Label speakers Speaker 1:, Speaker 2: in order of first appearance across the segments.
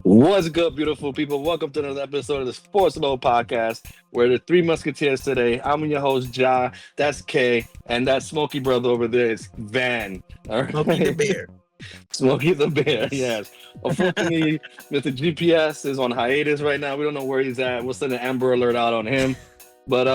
Speaker 1: What's good, beautiful people? Welcome to another episode of the Sportsload podcast. We're the Three Musketeers today. I'm your host, Ja. That's K, and that Smoky brother over there is Van. All
Speaker 2: Smokey the
Speaker 1: right,
Speaker 2: Bear.
Speaker 1: Smokey the Bear. Yes. Unfortunately, Mr. GPS is on hiatus right now. We don't know where he's at. We'll send an Amber Alert out on him. But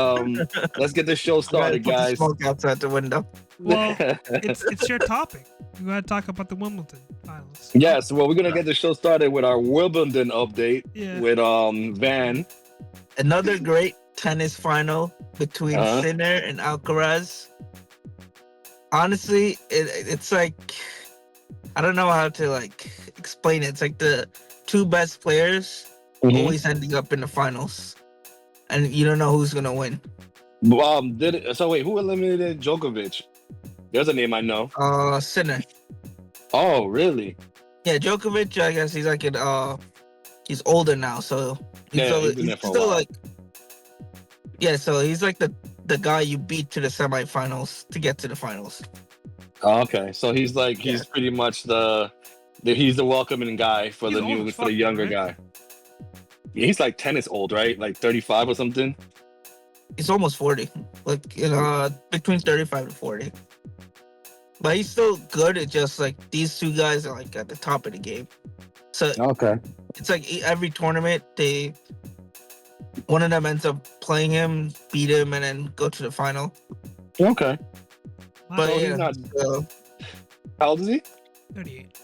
Speaker 1: let's get this show
Speaker 2: I gotta
Speaker 1: started,
Speaker 2: put the
Speaker 1: guys.
Speaker 2: smoke outside the window.
Speaker 3: Well, it's your topic. You gotta talk about the Wimbledon finals.
Speaker 1: Yes. Well, we're gonna get the show started with our Wimbledon update
Speaker 3: Yeah.
Speaker 1: with Van.
Speaker 2: Another great tennis final between Sinner and Alcaraz. Honestly, it's like I don't know how to explain it. It's like the two best players always ending up in the finals, and you don't know who's gonna win.
Speaker 1: So wait, who eliminated Djokovic? There's a name I know.
Speaker 2: Sinner.
Speaker 1: Oh, really?
Speaker 2: Yeah, Djokovic. I guess he's like he's older now, so he's
Speaker 1: been there for a while.
Speaker 2: So he's like the guy you beat to the semifinals to get to the finals.
Speaker 1: Oh, okay, so he's pretty much he's the welcoming guy for
Speaker 3: He's
Speaker 1: the
Speaker 3: old
Speaker 1: new
Speaker 3: as
Speaker 1: for the
Speaker 3: fuck,
Speaker 1: younger
Speaker 3: right?
Speaker 1: guy. Yeah, he's like tennis old, right? Like 35 or something.
Speaker 2: He's almost 40, between 35 to 40. But he's still good. It's just like these two guys are like at the top of the game. So
Speaker 1: Okay.
Speaker 2: it's like every tournament, one of them ends up playing him, beat him, and then go to the final.
Speaker 1: Okay.
Speaker 3: Wow.
Speaker 2: But
Speaker 1: So
Speaker 2: yeah,
Speaker 1: he's not.
Speaker 2: so,
Speaker 1: How old is he?
Speaker 3: 38.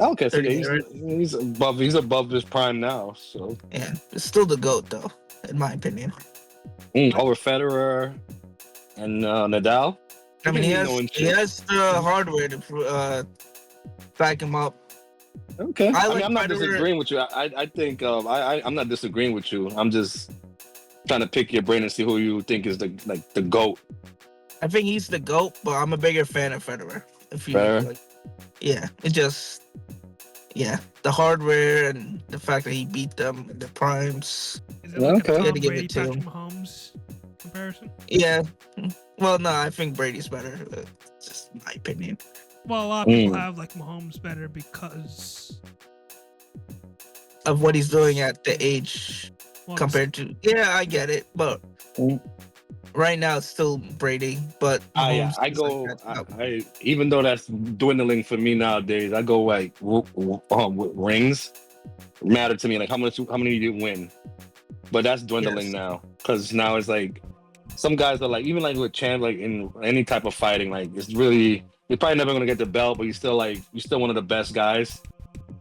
Speaker 1: Okay, so yeah,
Speaker 2: 38.
Speaker 1: he's above his prime now. So
Speaker 2: yeah, it's still the GOAT though, in my opinion.
Speaker 1: over Federer and Nadal.
Speaker 2: I mean, he
Speaker 1: Knowing shit.
Speaker 2: has the hardware to back him up.
Speaker 1: Okay.
Speaker 2: I
Speaker 1: I mean,
Speaker 2: like
Speaker 1: I'm not
Speaker 2: Federer.
Speaker 1: disagreeing with you. I think I'm not disagreeing with you. I'm just trying to pick your brain and see who you think is the GOAT.
Speaker 2: I think he's the GOAT, but I'm a bigger fan of Federer.
Speaker 1: Fair.
Speaker 2: It just, the hardware and the fact that he beat them in the primes.
Speaker 3: Is it like
Speaker 1: Okay.
Speaker 3: a
Speaker 2: Gotta
Speaker 3: Tom
Speaker 2: give
Speaker 3: Brady,
Speaker 2: it to
Speaker 3: Patrick
Speaker 2: him.
Speaker 3: Mahomes comparison?
Speaker 2: Yeah. Well, no, I think Brady's better. It's just my opinion.
Speaker 3: Well, a lot of people have like Mahomes better because
Speaker 2: Of what he's doing at the age
Speaker 3: well,
Speaker 2: compared to. Yeah, I get it, but right now it's still Brady. But
Speaker 1: I
Speaker 2: Mahomes is
Speaker 1: go.
Speaker 2: like that.
Speaker 1: I even though that's dwindling for me nowadays, I go like with rings matter to me. Like how many you win, but that's dwindling
Speaker 2: Yes.
Speaker 1: now because now it's like some guys are like even like with champ like in any type of fighting like it's really you're probably never gonna get the belt, but you're still one of the best guys.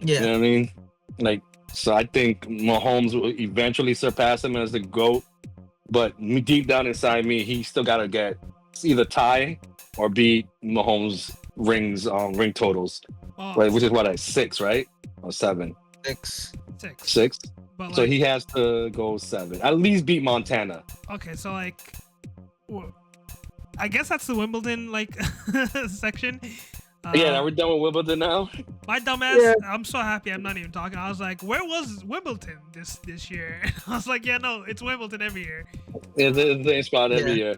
Speaker 2: Yeah.
Speaker 1: You know what I mean? Like so, I think Mahomes will eventually surpass him as the GOAT. But deep down inside me, he still gotta get either tie or beat Mahomes' ring totals,
Speaker 3: well,
Speaker 1: right? Which is what 6, right? Or 7?
Speaker 2: 6.
Speaker 1: 6.
Speaker 3: But
Speaker 1: So he has to go 7. At least beat Montana.
Speaker 3: okay, so I guess that's the Wimbledon section.
Speaker 1: Yeah, we're done with Wimbledon now.
Speaker 3: My dumbass,
Speaker 2: Yeah.
Speaker 3: I'm so happy I'm not even talking. I was like, where was Wimbledon this year? I was like, yeah, no, it's Wimbledon every year.
Speaker 1: It's the same spot every
Speaker 2: Yeah.
Speaker 1: year.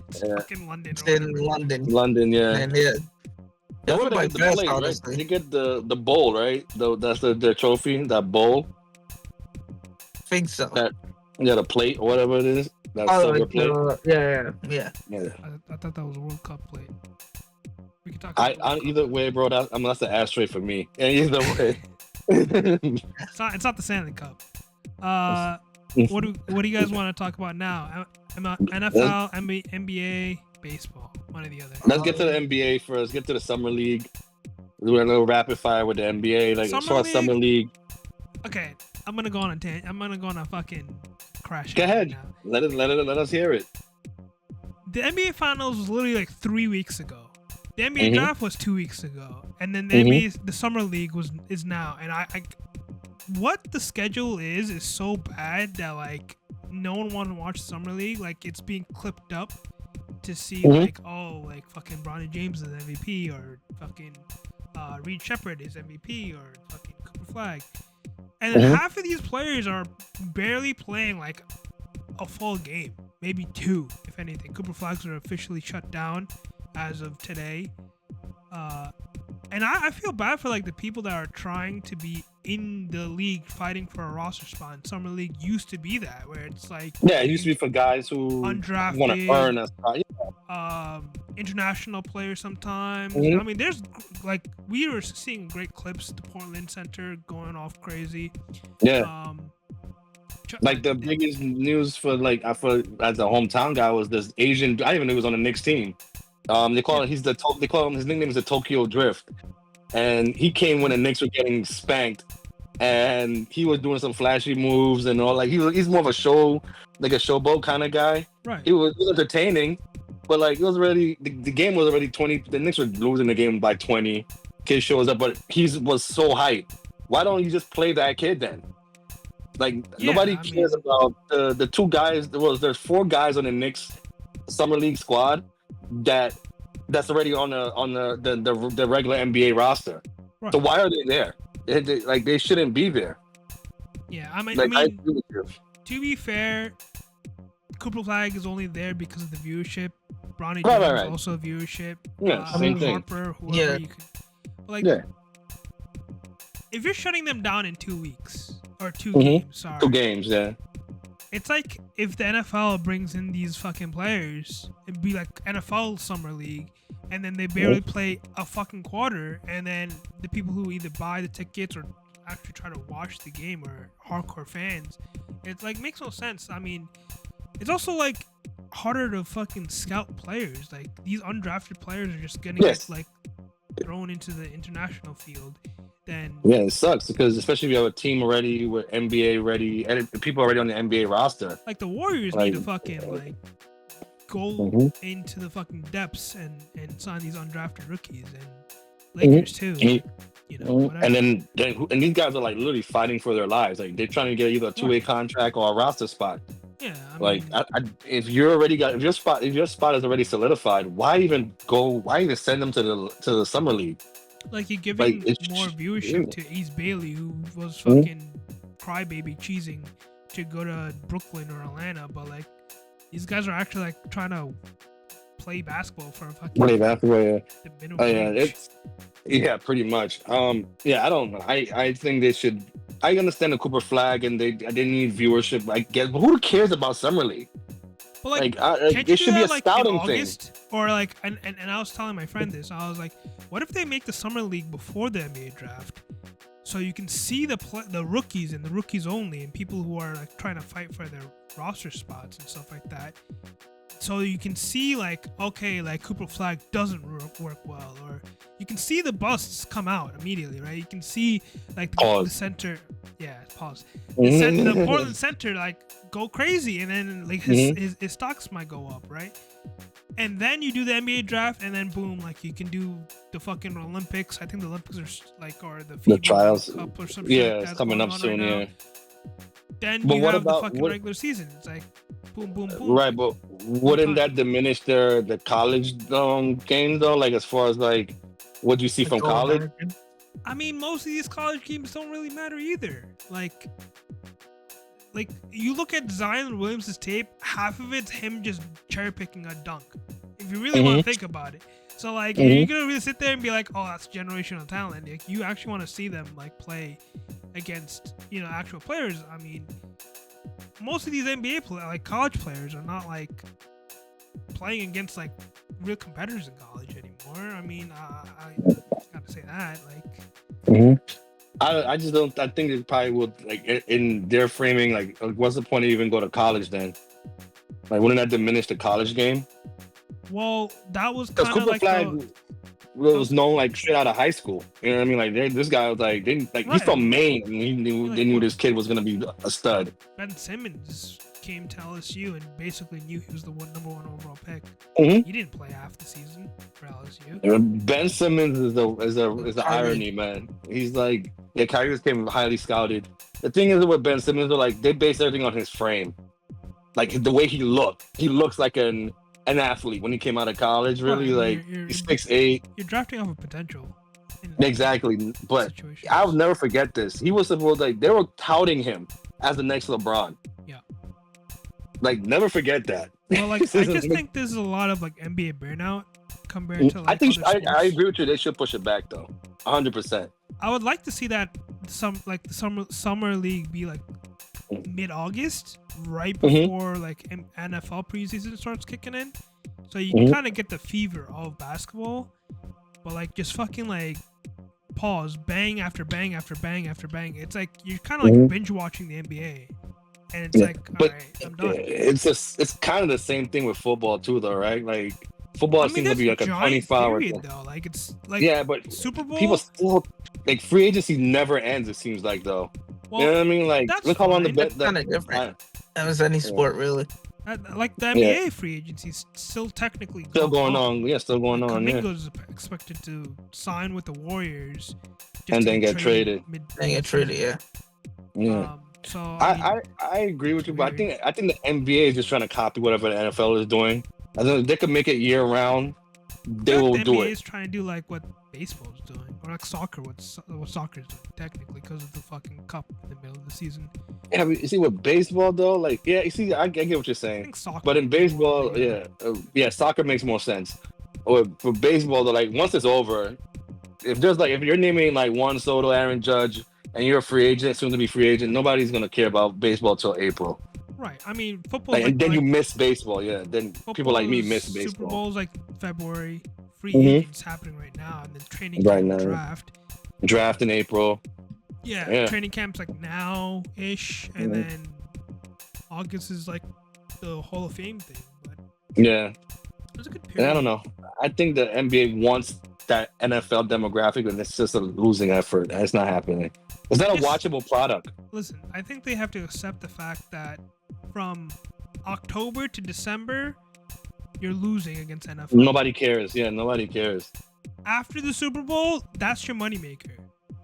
Speaker 3: It's
Speaker 1: Yeah.
Speaker 3: fucking London.
Speaker 2: It's
Speaker 3: or
Speaker 2: in
Speaker 3: whatever.
Speaker 2: London.
Speaker 1: London, yeah.
Speaker 2: And yeah.
Speaker 1: That's
Speaker 2: That
Speaker 1: where
Speaker 2: would
Speaker 1: they
Speaker 2: be
Speaker 1: get the
Speaker 2: best,
Speaker 1: plate, right?
Speaker 2: honestly.
Speaker 1: They get the bowl, right? That's the trophy, that bowl.
Speaker 2: Think so.
Speaker 1: Yeah, the plate or whatever it is. That silver plate.
Speaker 2: yeah.
Speaker 1: Yeah.
Speaker 3: I thought that was a World Cup plate. We could talk
Speaker 1: I
Speaker 3: about the World
Speaker 1: either way, bro. That's the ashtray for me. And either way.
Speaker 3: Cup. It's not the Stanley Cup. What do you guys want to talk about now? NFL, NBA, baseball, one or the other.
Speaker 1: Let's get to the NBA first. Get to the summer league. Do a little rapid fire with the NBA. Like as far as summer league.
Speaker 3: Okay, I'm gonna go on a tangent. I'm gonna go on a fucking crash.
Speaker 1: Go ahead.
Speaker 3: Now.
Speaker 1: Let us hear it.
Speaker 3: The NBA Finals was literally like 3 weeks ago. The NBA draft was 2 weeks ago, and then the NBA, the summer league is now. And I what the schedule is so bad that like no one wants to watch summer league. Like it's being clipped up to see like fucking Bronny James is MVP or fucking Reed Shepherd is MVP or fucking Cooper Flag. And then half of these players are barely playing like a full game, maybe 2, if anything. Cooper Flags are officially shut down as of today. And I feel bad for like the people that are trying to be in the league fighting for a roster spot. And summer league used to be that, where it's like
Speaker 1: it used to be for guys who want to earn
Speaker 3: undrafted,
Speaker 1: a spot.
Speaker 3: international players sometimes.
Speaker 1: Mhm.
Speaker 3: I mean, there's like we were seeing great clips. The Portland Center going off crazy.
Speaker 1: Yeah. Like the biggest news for like for as a hometown guy was this Asian. I didn't even know he was on the Knicks team. They call it they call him, his nickname is the Tokyo Drift, and he came when the Knicks were getting spanked, and he was doing some flashy moves and all. Like he's more of a showboat kind of guy.
Speaker 3: Right.
Speaker 1: He was entertaining, but like it was already the game was already 20. The Knicks were losing the game by 20. Kid shows up, but he was so hyped. Why don't you just play that kid then? Like nobody cares about the two guys. There's 4 guys on the Knicks summer league squad that's already on the regular NBA roster. Right. So why are they there? They shouldn't be there.
Speaker 3: Yeah, I mean, to be fair, Cooper Flag is only there because of the viewership. Bronny Jones also viewership.
Speaker 1: Yeah, same thing.
Speaker 3: Harper, whoever you could. Like, if you're shutting them down in 2 weeks or 2 games, sorry.
Speaker 1: 2 games, yeah.
Speaker 3: It's like if the NFL brings in these fucking players, it'd be like NFL Summer League, and then they barely play a fucking quarter, and then the people who either buy the tickets or actually try to watch the game are hardcore fans. It's like makes no sense. I mean, it's also like harder to fucking scout players. Like these undrafted players are just getting like thrown into the international field. Then
Speaker 1: it sucks because especially if you have a team already with NBA ready and people already on the NBA roster.
Speaker 3: Like the Warriors need to fucking like go into the fucking depths and sign these undrafted rookies, and Lakers too.
Speaker 1: And then these guys are like literally fighting for their lives. Like they're trying to get either a 2-way contract or a roster spot.
Speaker 3: Yeah,
Speaker 1: if your spot is already solidified, why even send them to the summer league?
Speaker 3: Like you're giving more viewership to East Bailey, who was fucking crybaby cheesing to go to Brooklyn or Atlanta, but like these guys are actually like trying to play basketball for a fucking
Speaker 1: pretty much. I don't know. I think they should. I understand the Cooper Flag and they need viewership. I guess, but who cares about summer league?
Speaker 3: But like,
Speaker 1: it should be a scouting thing.
Speaker 3: Or like, and I was telling my friend this. I was like, what if they make the summer league before the NBA draft, so you can see the rookies and the rookies only, and people who are like trying to fight for their roster spots and stuff like that. So you can see like, okay, like Cooper Flag doesn't work well, or you can see the busts come out immediately, right? You can see like the center, pause. The Portland center like go crazy, and then like his stocks might go up, right? And then you do the NBA draft, and then boom, like you can do the fucking Olympics. I think the Olympics are like, or the
Speaker 1: trials
Speaker 3: Cup or something.
Speaker 1: Yeah, it's coming up soon. Right
Speaker 3: then but you have the fucking regular season. It's like boom, boom, boom.
Speaker 1: Right, but wouldn't that diminish the college games though? Like as far as like what you see from college?
Speaker 3: I mean, most of these college games don't really matter either. Like you look at Zion Williams' tape, half of it's him just cherry picking a dunk. If you really want to think about it. So like, you're gonna really sit there and be like, oh, that's generational talent. Like you actually want to see them like play against actual players. I mean, most of these NBA like college players are not like playing against like real competitors in college anymore. I mean, I gotta say that like.
Speaker 1: I just don't. I think it probably would like in their framing. Like, what's the point of even go to college then? Like, wouldn't that diminish the college game?
Speaker 3: Well, that was kind of like
Speaker 1: Flag was known like straight out of high school. You know what I mean? Like, this guy was like, he's from Maine, and they knew this kid was gonna be a stud.
Speaker 3: Ben Simmons came to LSU and basically knew he was the number one overall pick. He didn't play half the season for LSU.
Speaker 1: Ben Simmons is the irony, man. He's like, Kyrie came highly scouted. The thing is with Ben Simmons, like they base everything on his frame, like the way he looked. He looks like an athlete when he came out of college. Really, like he's 6'8".
Speaker 3: You're drafting off of potential.
Speaker 1: Exactly, but I'll never forget this. He was supposed they were touting him as the next LeBron.
Speaker 3: Yeah.
Speaker 1: Like, never forget that.
Speaker 3: Well, like I just think there's a lot of like NBA burnout compared to
Speaker 1: I
Speaker 3: like
Speaker 1: think
Speaker 3: other sports.
Speaker 1: I agree with you. They should push it back though, 100%.
Speaker 3: I would like to see that the summer league be like mid-August, right before like NFL preseason starts kicking in, so you can kind of get the fever of basketball. But like just fucking like pause, bang after bang after bang after bang. It's like you're kind of like binge watching the NBA, and it's like, all right, I'm done.
Speaker 1: It's kind of the same thing with football too, though, right? Like football seems to be like a 24-hour
Speaker 3: period though. Like it's like
Speaker 1: but
Speaker 3: Super Bowl.
Speaker 1: People still like free agency never ends. It seems like though.
Speaker 3: Well,
Speaker 1: you know what I mean? Like look how long the bet.
Speaker 2: That's kind of different. That was any sport really.
Speaker 3: Like the NBA free agency is still technically
Speaker 1: going on. Yeah, still going on.
Speaker 3: Kaminga's expected to sign with the Warriors
Speaker 1: and then get traded.
Speaker 3: Yeah. So
Speaker 1: I agree with you, but I think the NBA is just trying to copy whatever the NFL is doing. I think they could make it year round. They will do it.
Speaker 3: The NBA is trying to do like what baseball is doing, or like soccer. What soccer is doing technically because of the fucking cup in the middle of the season.
Speaker 1: Yeah, but you see with baseball though, like you see, I get what you're saying. But in baseball, soccer makes more sense. Or for baseball though, like once it's over, if you're naming like Juan Soto, Aaron Judge, and you're a free agent, soon to be free agent, nobody's gonna care about baseball till April.
Speaker 3: Right. I mean, football.
Speaker 1: And then you miss baseball. Yeah. Then people like me miss baseball.
Speaker 3: Super Bowl's like February. Free agents happening right now, and then training camp
Speaker 1: draft in April.
Speaker 3: Yeah, training camp's like now-ish, and then August is like the Hall of Fame thing. But
Speaker 1: yeah,
Speaker 3: it was a good period.
Speaker 1: And I don't know. I think the NBA wants that NFL demographic, and it's just a losing effort. It's not happening. It's not a watchable product.
Speaker 3: Listen, I think they have to accept the fact that from October to December, you're losing against NFL.
Speaker 1: Nobody cares. Yeah, nobody cares.
Speaker 3: After the Super Bowl, that's your moneymaker.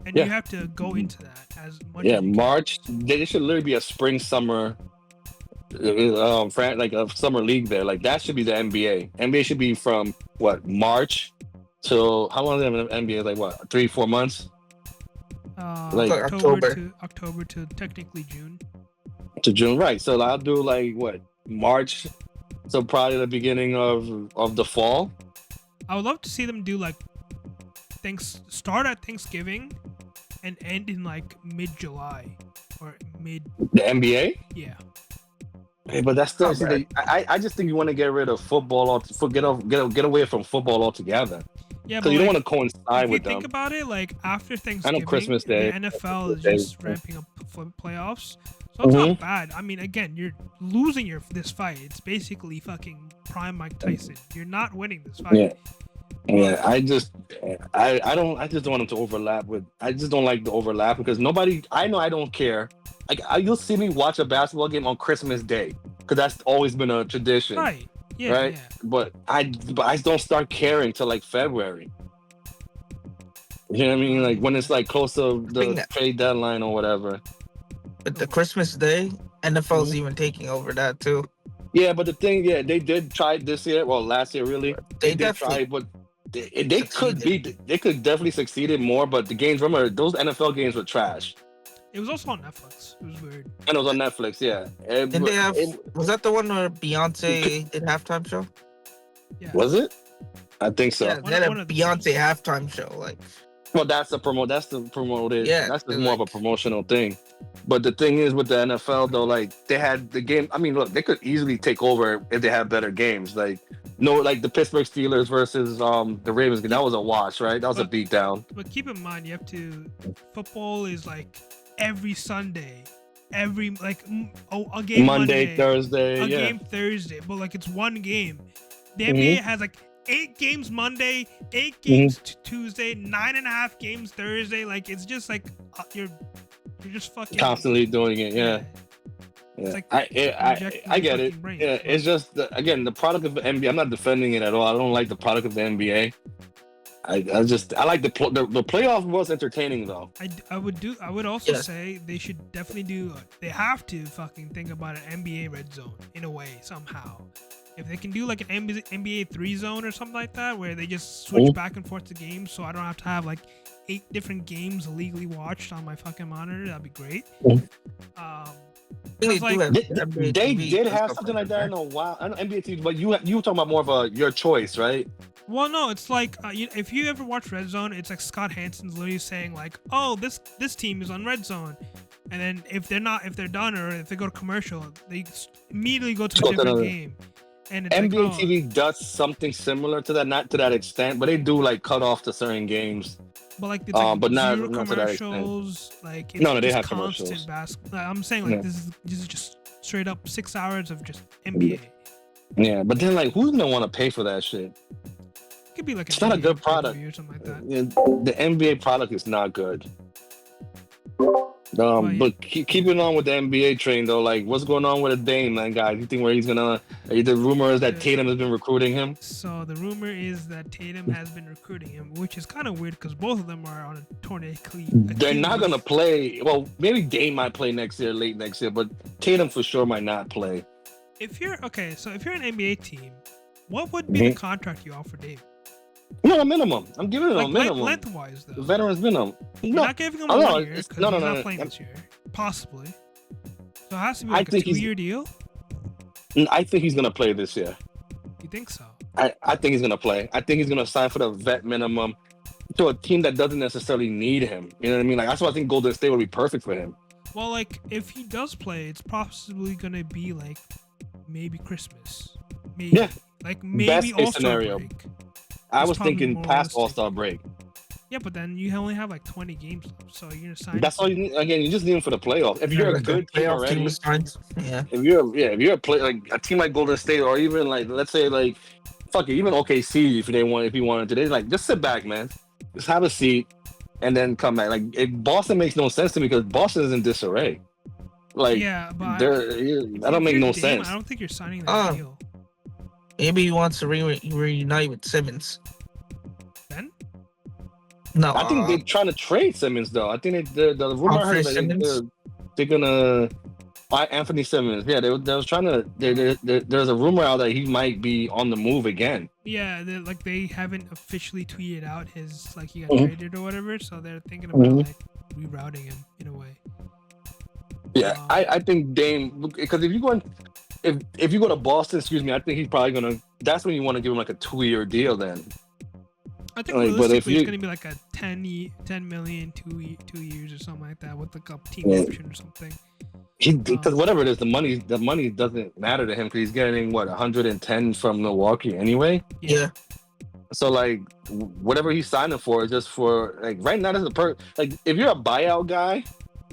Speaker 3: And you have to go into that as money.
Speaker 1: Yeah, March. There should literally be a spring, summer, like a summer league there. Like that should be the NBA. NBA should be from March till how long is the NBA? Like 3-4 months?
Speaker 3: Like October to technically June.
Speaker 1: To June, right? So I'll do like March. So probably the beginning of the fall.
Speaker 3: I would love to see them do like start at Thanksgiving and end in like mid-July or mid.
Speaker 1: The NBA?
Speaker 3: Yeah.
Speaker 1: Hey, but that's still. I just think you want to get rid of football get away from football altogether.
Speaker 3: Yeah,
Speaker 1: because you don't want to coincide with them.
Speaker 3: If you think about it, like after Thanksgiving,
Speaker 1: I know Christmas Day,
Speaker 3: the NFL is just ramping up playoffs. So it's not bad. I mean, again, you're losing this fight. It's basically fucking prime Mike Tyson. You're not winning this fight.
Speaker 1: Yeah. I just don't want them to overlap with. I just don't like the overlap because nobody. I know I don't care. Like you'll see me watch a basketball game on Christmas Day because that's always been a tradition.
Speaker 3: Right. Yeah.
Speaker 1: Right.
Speaker 3: Yeah.
Speaker 1: But I don't start caring till like February. You know what I mean? Like when it's like close to the trade deadline or whatever.
Speaker 2: But the Christmas Day, NFL's even taking over that too.
Speaker 1: Yeah, but the thing, they did try this year. Well, last year, really. They did try, but they could definitely succeeded more. But the games, remember, those NFL games were trash.
Speaker 3: It was also on Netflix. It was weird.
Speaker 1: And it was on Netflix, yeah.
Speaker 2: Was that the one where Beyonce did halftime show?
Speaker 3: Yeah.
Speaker 1: Was it? I think so.
Speaker 2: Yeah, they had a Beyonce halftime show, like.
Speaker 1: Well, that's the promoted.
Speaker 2: Yeah,
Speaker 1: that's just more of a promotional thing. But the thing is with the NFL though, like they had the game. I mean, look, they could easily take over if they had better games. Like the Pittsburgh Steelers versus the Ravens. That was a wash, right? That was a beatdown.
Speaker 3: But keep in mind, you have to. Football is like every Sunday, a game
Speaker 1: Monday, Thursday,
Speaker 3: a game Thursday. But like it's one game. The NBA has like 8 games Monday, 8 games Tuesday, 9.5 games Thursday. Like it's just like you're just fucking
Speaker 1: constantly doing it. Yeah. Like I get it.
Speaker 3: Brain.
Speaker 1: Yeah, it's just the product of the NBA. I'm not defending it at all. I don't like the product of the NBA. I like the playoff was entertaining though.
Speaker 3: I would also say they should definitely they have to fucking think about an NBA red zone in a way somehow. If they can do like an NBA 3 zone or something like that, where they just switch back and forth to games, so I don't have to have like 8 different games illegally watched on my fucking monitor, that'd be great.
Speaker 1: They did have something like that in a while. I know NBA TV, but you were talking about more of your choice, right?
Speaker 3: Well, no, it's like if you ever watch Red Zone, it's like Scott Hansen's literally saying like, "Oh, this team is on Red Zone," and then if they're done or if they go to commercial, they immediately go to a different game. And it's
Speaker 1: NBA
Speaker 3: like,
Speaker 1: TV does something similar to that, not to that extent, but they do like cut off to certain games.
Speaker 3: But like it's like
Speaker 1: but not
Speaker 3: zero
Speaker 1: to that extent.
Speaker 3: commercials. Like it's
Speaker 1: No, they
Speaker 3: just
Speaker 1: have
Speaker 3: constant
Speaker 1: commercials.
Speaker 3: basketball. I'm saying like this is just straight up 6 hours of just NBA.
Speaker 1: Yeah, but then like who's gonna want to pay for that shit?
Speaker 3: It could be like
Speaker 1: It's not a good product.
Speaker 3: or something like that.
Speaker 1: Yeah, the NBA product is not good. But keeping on with the NBA train though, like what's going on with a Dame, man, guys? You think where he's gonna? The rumor is that Tatum has been recruiting him.
Speaker 3: So the rumor is that Tatum has been recruiting him, which is kind of weird because both of them are on a torn Achilles.
Speaker 1: They're not gonna play. Well, maybe Dame might play next year, late next year, but Tatum for sure might not play.
Speaker 3: If you're an NBA team, what would be the contract you offer Dame?
Speaker 1: No, a minimum. I'm giving it a minimum.
Speaker 3: Lengthwise, though.
Speaker 1: Veterans minimum.
Speaker 3: You're not giving him a 1 year because he's not playing this year. Possibly. So it has to be like a 2-year deal?
Speaker 1: I think he's going to play this year.
Speaker 3: You think so?
Speaker 1: I think he's going to play. I think he's going to sign for the vet minimum to a team that doesn't necessarily need him. You know what I mean? Like that's why I think Golden State would be perfect for him.
Speaker 3: Well, like if he does play, it's possibly going to be like maybe Christmas. Maybe.
Speaker 1: Yeah.
Speaker 3: Like maybe
Speaker 1: Best case
Speaker 3: All-Star
Speaker 1: scenario.
Speaker 3: break.
Speaker 1: I was thinking past All-Star break.
Speaker 3: Yeah, but then you only have like 20 games left, so you're gonna sign.
Speaker 1: That's all you need. Again, you just need him for the playoffs. If you're a good team already, if you're a play like a team like Golden State, or even like let's say like fuck it, even OKC if you wanted to, they like just sit back, man, just have a seat, and then come back. Like Boston makes no sense to me because Boston is in disarray. Like
Speaker 3: yeah, but
Speaker 1: that don't make no sense.
Speaker 3: I don't think you're signing that deal.
Speaker 2: Maybe he wants to reunite with Simmons.
Speaker 3: Ben?
Speaker 2: No,
Speaker 1: I think they're trying to trade Simmons though. I think the rumor I heard that they're gonna buy Anthony Simmons. Yeah, they was trying to. There's a rumor out that he might be on the move again.
Speaker 3: Yeah, they haven't officially tweeted out his like he got traded or whatever, so they're thinking about like rerouting him in a way.
Speaker 1: Yeah, I think Dame, because if you go to Boston, I think he's probably gonna. That's when you want to give him like a 2-year deal. Then
Speaker 3: I think realistically it's gonna be like a 10 million 2 years or something like that with like a team option or something.
Speaker 1: Because whatever it is, the money doesn't matter to him because he's getting 110 from Milwaukee anyway.
Speaker 3: Yeah.
Speaker 1: So like whatever he's signing for is just for like right now. That's the like if you're a buyout guy,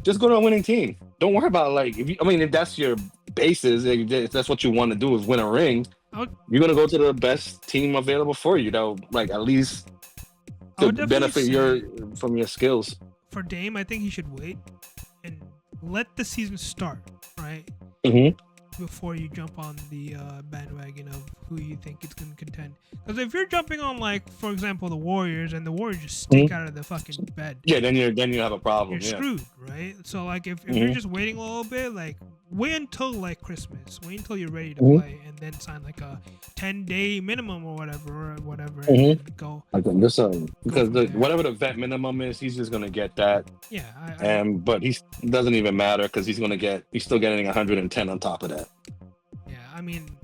Speaker 1: just go to a winning team. Don't worry about like if that's your basis, if that's what you want to do is win a ring, you're gonna go to the best team available for you. That'll like at least to benefit from your skills.
Speaker 3: For Dame, I think he should wait and let the season start, right? Before you jump on the bandwagon of who you think is going to contend. Because if you're jumping on, like, for example, the Warriors, and the Warriors just stink out of the fucking bed.
Speaker 1: Yeah, then you have a problem.
Speaker 3: You're screwed, right? So, like, if you're just waiting a little bit, like, wait until, like, Christmas. Wait until you're ready to play, and then sign, like, a 10-day minimum or whatever, and go.
Speaker 1: Because whatever the vet minimum is, he's just going to get that.
Speaker 3: Yeah.
Speaker 1: But he doesn't even matter because he's still getting 110 on top of that.
Speaker 3: Yeah, I mean,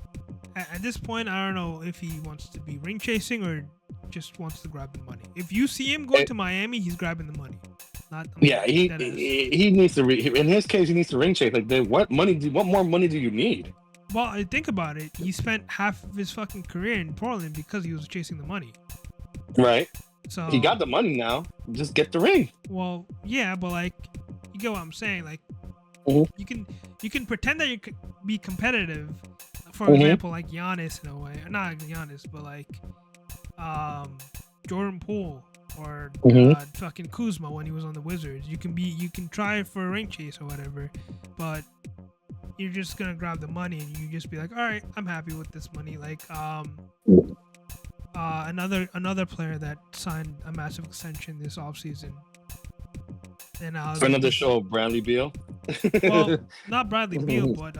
Speaker 3: at this point, I don't know if he wants to be ring chasing or just wants to grab the money. If you see him going to Miami, he's grabbing the money.
Speaker 1: He needs to. In his case, he needs to ring chase. Like, what more money do you need?
Speaker 3: Well, think about it. He spent half of his fucking career in Portland because he was chasing the money.
Speaker 1: Right.
Speaker 3: So
Speaker 1: he got the money now. Just get the ring.
Speaker 3: Well, yeah, but like, you get what I'm saying. Like, you can pretend that you could be competitive. For example, like Giannis in a way, not Giannis, but like Jordan Poole or fucking Kuzma when he was on the Wizards. You can try for a ring chase or whatever, but you're just gonna grab the money and you just be like, all right, I'm happy with this money. Like another player that signed a massive extension this offseason. And
Speaker 1: for another show, Bradley Beal.
Speaker 3: Well, not Bradley Beal, but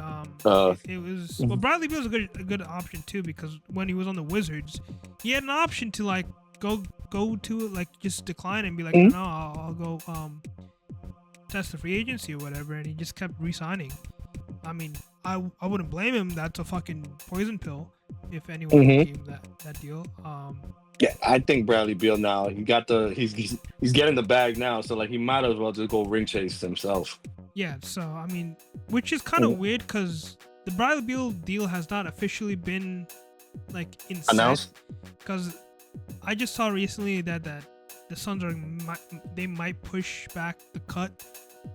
Speaker 3: it was. Well, Bradley Beal was a good option too because when he was on the Wizards, he had an option to like go to it, like just decline and be like, no, I'll go test the free agency or whatever, and he just kept re-signing. I mean, I wouldn't blame him. That's a fucking poison pill. if anyone gave him that deal.
Speaker 1: Yeah, I think Bradley Beal now. He's getting the bag now, so like he might as well just go ring chase himself.
Speaker 3: Yeah, so I mean, which is kind of weird because the Bradley Beal deal has not officially been like
Speaker 1: announced.
Speaker 3: Because I just saw recently that the Suns might push back the cut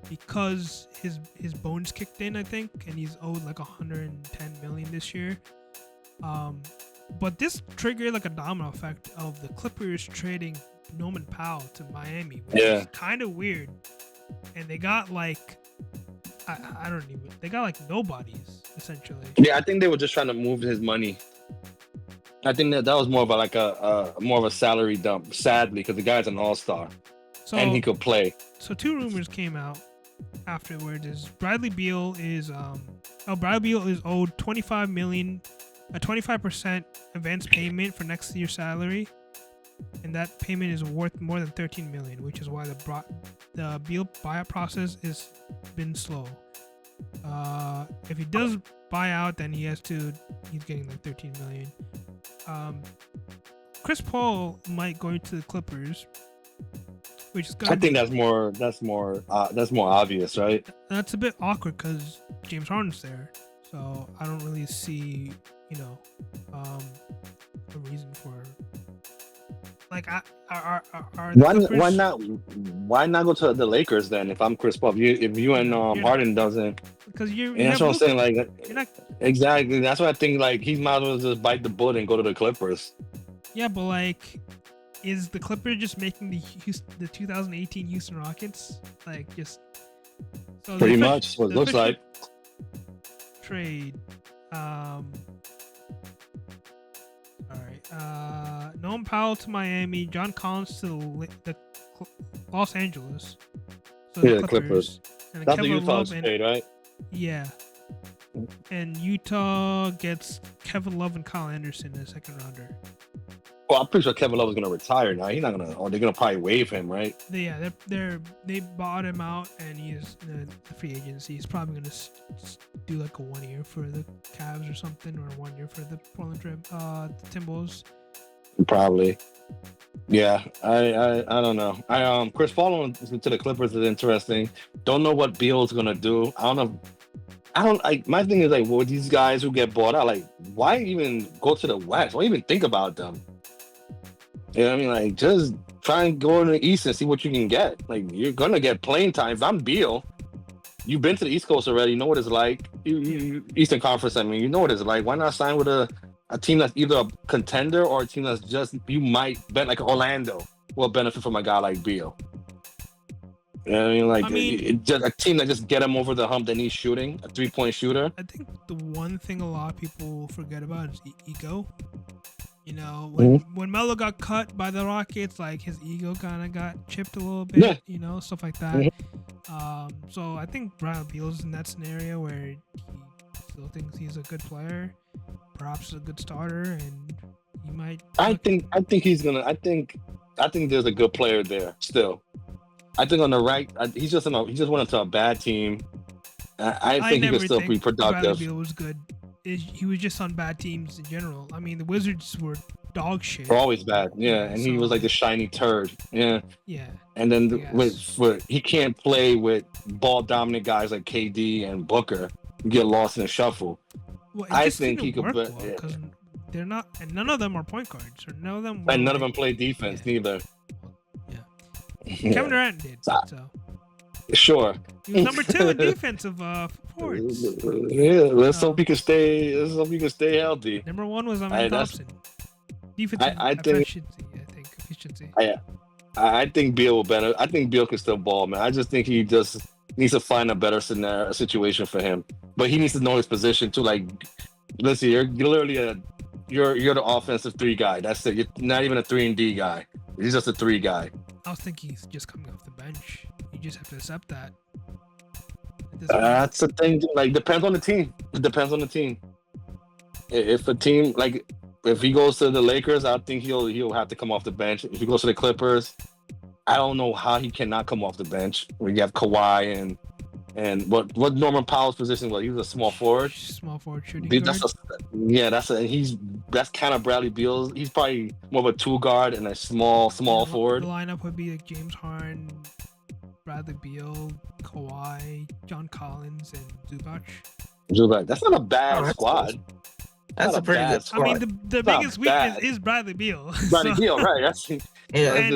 Speaker 3: because his bones kicked in, I think, and he's owed like 110 million this year. But this triggered like a domino effect of the Clippers trading Norman Powell to Miami, which is kind of weird. And they got like they got like nobodies essentially.
Speaker 1: Yeah, I think they were just trying to move his money. I think that was more of a salary dump, sadly, because the guy's an all-star and he could play.
Speaker 3: So 2 rumors came out afterwards. Is Bradley Beal is owed 25 million, a 25% advance payment for next year's salary, and that payment is worth more than 13 million, which is why the Beal buyout process has been slow. If he does buy out, then he's getting like 13 million. Chris Paul might go into the Clippers, which is
Speaker 1: I think that's more obvious, right?
Speaker 3: That's a bit awkward because James Harden's there, so I don't really see a reason for like
Speaker 1: why not go to the Lakers then? If I'm Chris Paul, if you and Harden doesn't,
Speaker 3: because
Speaker 1: that's what I'm saying. Like exactly, that's what I think. Like he might as well just bite the bullet and go to the Clippers.
Speaker 3: Yeah, but like, is the Clippers just making the 2018 Houston Rockets like just
Speaker 1: pretty much what it looks like
Speaker 3: trade? All right. Norman Powell to Miami, John Collins to the Los Angeles. So
Speaker 1: the Clippers. And that's the Utah trade, right?
Speaker 3: Yeah. And Utah gets Kevin Love and Kyle Anderson in the second rounder.
Speaker 1: Well, I'm pretty sure Kevin Love is going to retire now. He's not going to, or they're going to probably waive him, right?
Speaker 3: They bought him out, and he's in the free agency. He's probably going to do like a 1 year for the Cavs or something, or 1 year for the Portland Timberwolves.
Speaker 1: Probably. Yeah, I don't know. Chris Paul to the Clippers is interesting. Don't know what Beal's going to do. I don't know. My thing is like, well, these guys who get bought out, like, why even go to the West? Why even think about them? You know what I mean? Like, just try and go in the East and see what you can get. Like, you're gonna get playing time. If I'm Beal, you've been to the East Coast already. You know what it's like. You Eastern Conference. I mean, you know what it's like. Why not sign with a team that's either a contender or a team that's just you might bet like Orlando will benefit from a guy like Beal. You know what I mean? Just a team that just get him over the hump that needs shooting, a 3-point shooter.
Speaker 3: I think the one thing a lot of people forget about is ego. You know, when Melo got cut by the Rockets, like his ego kind of got chipped a little bit. Yeah. Stuff like that. So I think Bradley Beal's in that scenario where he still thinks he's a good player, perhaps a good starter, and he might.
Speaker 1: I think he's gonna. I think there's a good player there still. I think on the right, he just went into a bad team. I think he could still be productive.
Speaker 3: Bradley Beal was good. He was just on bad teams in general. I mean, the Wizards were dog shit.
Speaker 1: They're always bad, yeah. And he was like the shiny turd, yeah.
Speaker 3: Yeah.
Speaker 1: And then he can't play with ball dominant guys like KD and Booker. You get lost in the shuffle.
Speaker 3: Well,
Speaker 1: I think he could.
Speaker 3: Because they're not, and none of them are point guards, or none of them.
Speaker 1: And none of them play defense neither.
Speaker 3: Kevin Durant did, so.
Speaker 1: Sure.
Speaker 3: He was number 2 in defensive forwards.
Speaker 1: Yeah, let's hope he can stay. Let's hope he can stay healthy.
Speaker 3: Number 1 was Thompson. Defensive efficiency.
Speaker 1: I think Beal will better. I think Beal can still ball, man. I just think he just needs to find a better situation for him. But he needs to know his position too. Like, listen, you're literally you're the offensive 3 guy. That's it. You're not even a 3-and-D guy. He's just a 3 guy.
Speaker 3: I was thinking he's just coming off the bench. You just have to accept that.
Speaker 1: That's the thing. Like, depends on the team. It depends on the team. If a team if he goes to the Lakers, I think he'll have to come off the bench. If he goes to the Clippers, I don't know how he cannot come off the bench. When you have Kawhi and And what Norman Powell's position was? He was a small forward.
Speaker 3: Small forward shooting
Speaker 1: That's
Speaker 3: guard.
Speaker 1: that's kind of Bradley Beal's. He's probably more of a two guard and a small forward.
Speaker 3: The lineup would be like James Harden, Bradley Beal, Kawhi, John Collins, and Zubac.
Speaker 1: That's not a bad squad.
Speaker 2: That's a pretty good squad.
Speaker 3: I mean, the biggest weakness is Bradley Beal.
Speaker 1: Bradley Beal, right? That's
Speaker 3: and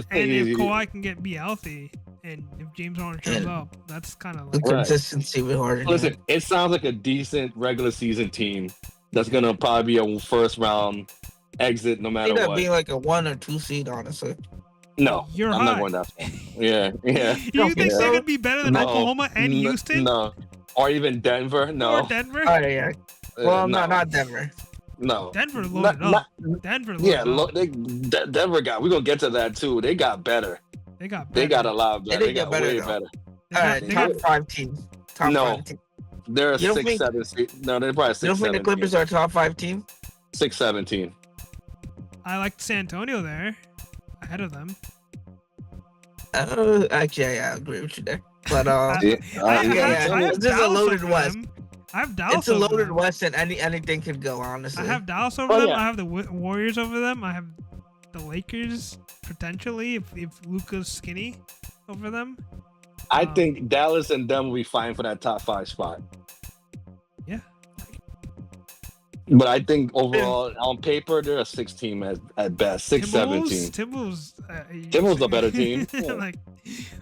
Speaker 3: if Kawhi can be healthy, and if James Harden shows up, that's kind of like
Speaker 2: the consistency with Harden.
Speaker 1: Listen, it sounds like a decent regular season team that's gonna probably be a first round exit no matter what.
Speaker 2: Be like a 1 or 2 seed, honestly.
Speaker 1: No,
Speaker 3: I'm
Speaker 1: not going that far. Yeah.
Speaker 3: You think they could be better than Oklahoma and Houston?
Speaker 1: No, or even Denver? No.
Speaker 3: Or Denver?
Speaker 2: Oh yeah. Well, no, not Denver.
Speaker 1: No.
Speaker 3: Denver loaded up. Denver loaded up.
Speaker 1: Denver got. We're gonna get to that too. They got better.
Speaker 3: They got
Speaker 1: a lot better. They got way better.
Speaker 2: All right, top 5 team. Top 5 team.
Speaker 1: They're a 6-7 seed. No, they're probably 6-7.
Speaker 2: You don't think the Clippers are a top 5 team?
Speaker 1: 6-17.
Speaker 3: I like San Antonio there, ahead of them.
Speaker 2: Actually, I agree with you there. But
Speaker 3: this
Speaker 2: is a loaded West.
Speaker 3: I have Dallas.
Speaker 2: It's a loaded West, and anything could go. Honestly,
Speaker 3: I have Dallas over them. I have the Warriors over them. I have the Lakers potentially if Luka's skinny over them.
Speaker 1: I think Dallas and them will be fine for that top 5 spot.
Speaker 3: Yeah.
Speaker 1: But I think overall, on paper, they're a 6 team at best. 6-7 team. Timberwolves a better team. Yeah.
Speaker 3: Like,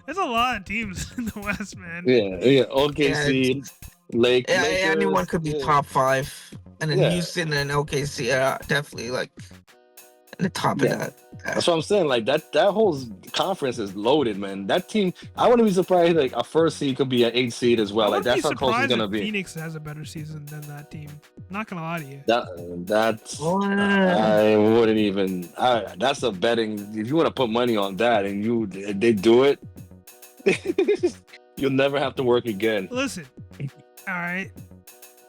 Speaker 3: there's a lot of teams in the West, man.
Speaker 1: Yeah. OKC, Lakers.
Speaker 2: Anyone could be top 5, and then Houston and OKC are definitely like in the top of that.
Speaker 1: That's what I'm saying. Like that whole conference is loaded, man. That team, I wouldn't be surprised. Like a 1st seed could be an 8th seed as well. Like that's how close it's gonna be.
Speaker 3: Phoenix has a better season than that team. Not gonna lie to you.
Speaker 1: I wouldn't even. That's a betting. If you want to put money on that and they do it, you'll never have to work again.
Speaker 3: Listen, all right.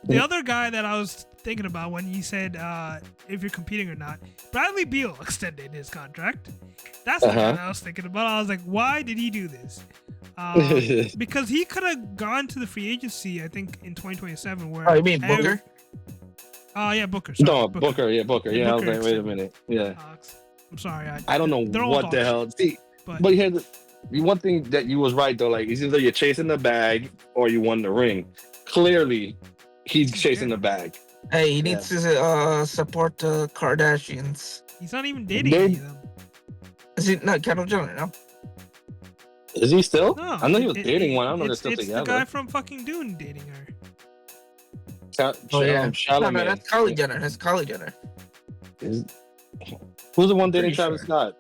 Speaker 3: The other guy that I was thinking about when you said if you're competing or not, Bradley Beal extended his contract. That's the guy that I was thinking about. I was like, why did he do this? Because he could have gone to the free agency, I think, in 2027. Where
Speaker 2: you mean Booker?
Speaker 3: Yeah, Booker. Sorry,
Speaker 1: no, Booker. Yeah, Booker. Yeah, I was like, wait a minute. Yeah.
Speaker 3: I'm sorry.
Speaker 1: I don't know what the hell. See, but here's the one thing that you was right though. Like, it's either you're chasing the bag or you won the ring. Clearly, he's chasing the bag.
Speaker 2: Hey, he needs to support the Kardashians.
Speaker 3: He's not even dating any of them.
Speaker 2: Is he not Kendall Jenner? No.
Speaker 1: Is he still?
Speaker 3: No.
Speaker 1: I know he was dating one. I don't know if they're still together.
Speaker 3: It's the guy from fucking Dune dating her.
Speaker 2: No, that's Kylie Jenner. That's Kylie Jenner.
Speaker 1: Who's the one dating Travis Scott?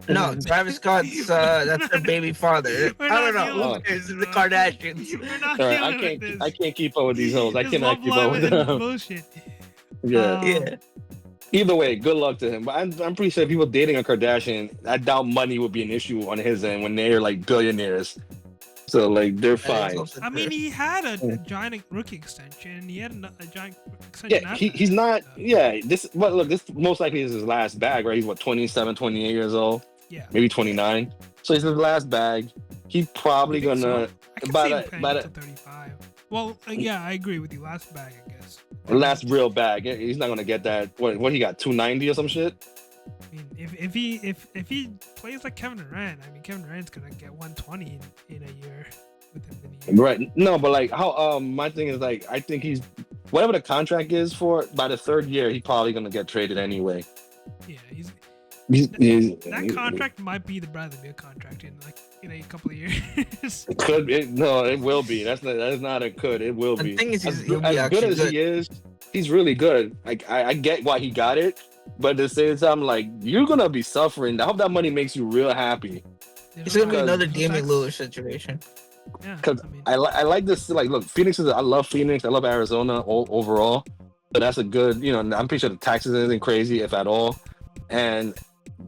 Speaker 2: No, Travis Scott's that's her baby father. I don't know. It's the Kardashians.
Speaker 1: I can't keep up with these hoes. I cannot keep up with them.
Speaker 3: Bullshit.
Speaker 1: Yeah. Either way, good luck to him. But I'm pretty sure if he was dating a Kardashian, I doubt money would be an issue on his end when they're like billionaires. So like they're fine.
Speaker 3: I mean, he had a giant rookie extension. He had a giant extension.
Speaker 1: Yeah, he's not. Yeah, this most likely is his last bag, right? He's 27, 28 years old.
Speaker 3: Yeah,
Speaker 1: maybe 29. So he's his last bag. He's probably gonna
Speaker 3: by 35. Well, yeah, I agree with you. Last bag, I guess.
Speaker 1: Last real bag. He's not gonna get that. What he got? 290 or some shit.
Speaker 3: I mean, if he plays like Kevin Durant, I mean, Kevin Durant's gonna get 120 in a year within the year.
Speaker 1: Right. No, but like how my thing is like I think he's whatever the contract is for by the 3rd year he's probably gonna get traded anyway.
Speaker 3: Yeah, that contract might be the Bradley Beal contract in a couple of years.
Speaker 1: It could be. No, it will be. That is not a could. It will be.
Speaker 2: The thing is,
Speaker 1: as good as he is, he's really good. Like I get why he got it. But at the same time, like, you're going to be suffering. I hope that money makes you real happy.
Speaker 2: It's going to be another Damian Lillard situation.
Speaker 3: Yeah.
Speaker 1: Because I like this. Like, look, I love Phoenix. I love Arizona overall. So that's a good, I'm pretty sure the taxes isn't crazy, if at all. And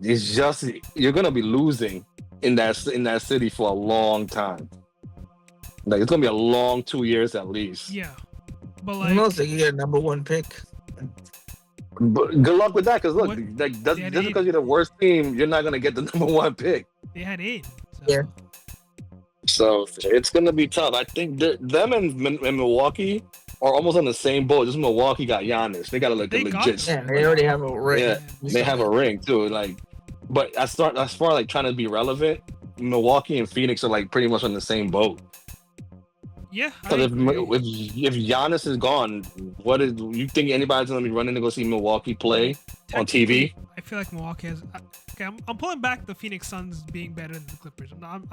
Speaker 1: it's just, you're going to be losing in that city for a long time. Like, it's going to be a long 2 years at least.
Speaker 3: Yeah. But like,
Speaker 2: who knows? They can get a number 1 pick.
Speaker 1: But good luck with that, because look, just because you're the worst team, you're not gonna get the number 1 pick.
Speaker 3: They had 8.
Speaker 1: So So it's gonna be tough. I think them and Milwaukee are almost on the same boat. Just Milwaukee got Giannis. They got like a
Speaker 3: They got
Speaker 1: legit.
Speaker 2: Yeah, they already have a ring.
Speaker 1: Yeah, they have a ring too. Like, but as far like trying to be relevant, Milwaukee and Phoenix are like pretty much on the same boat.
Speaker 3: Yeah.
Speaker 1: Because if Giannis is gone, what is you think anybody's gonna be running to go see Milwaukee play on TV?
Speaker 3: I feel like Milwaukee has. Okay, I'm pulling back the Phoenix Suns being better than the Clippers. I'm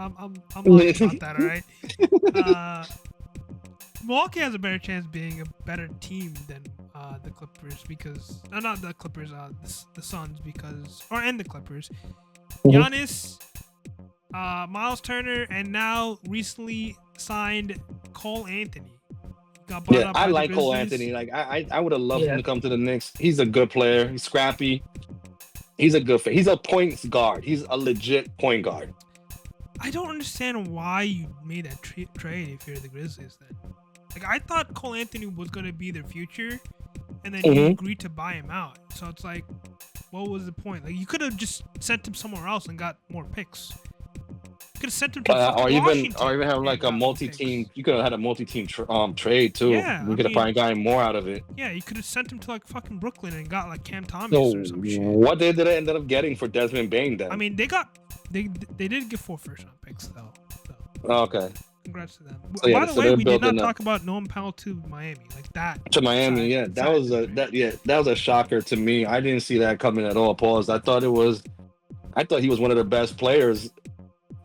Speaker 3: lying about that. All right. Milwaukee has a better chance being a better team than the Clippers because not the Clippers, the Suns and the Clippers. Giannis, Miles Turner, and now recently signed Cole Anthony.
Speaker 1: Yeah, I like Cole Anthony. Like I would have loved him to come to the Knicks. He's a good player. He's scrappy. He's a good. He's a point guard. He's a legit point guard.
Speaker 3: I don't understand why you made that trade if you're the Grizzlies. Then, like I thought Cole Anthony was gonna be their future, and then you agreed to buy him out. So it's like, what was the point? Like you could have just sent him somewhere else and got more picks. You could have sent him to
Speaker 1: or even have like a multi-team. You could have had a multi-team trade too.
Speaker 3: Yeah,
Speaker 1: we could have probably gotten more out of it.
Speaker 3: Yeah, you could have sent him to like fucking Brooklyn and got like Cam Thomas or some shit.
Speaker 1: What did they end up getting for Desmond Bane then?
Speaker 3: I mean, they did get 4 first-round picks though. So.
Speaker 1: Okay.
Speaker 3: Congrats to them.
Speaker 1: So,
Speaker 3: By the way, we did not talk about Norman Powell to Miami like that.
Speaker 1: To Miami, yeah, that was a shocker to me. I didn't see that coming at all. Pause. I thought he was one of the best players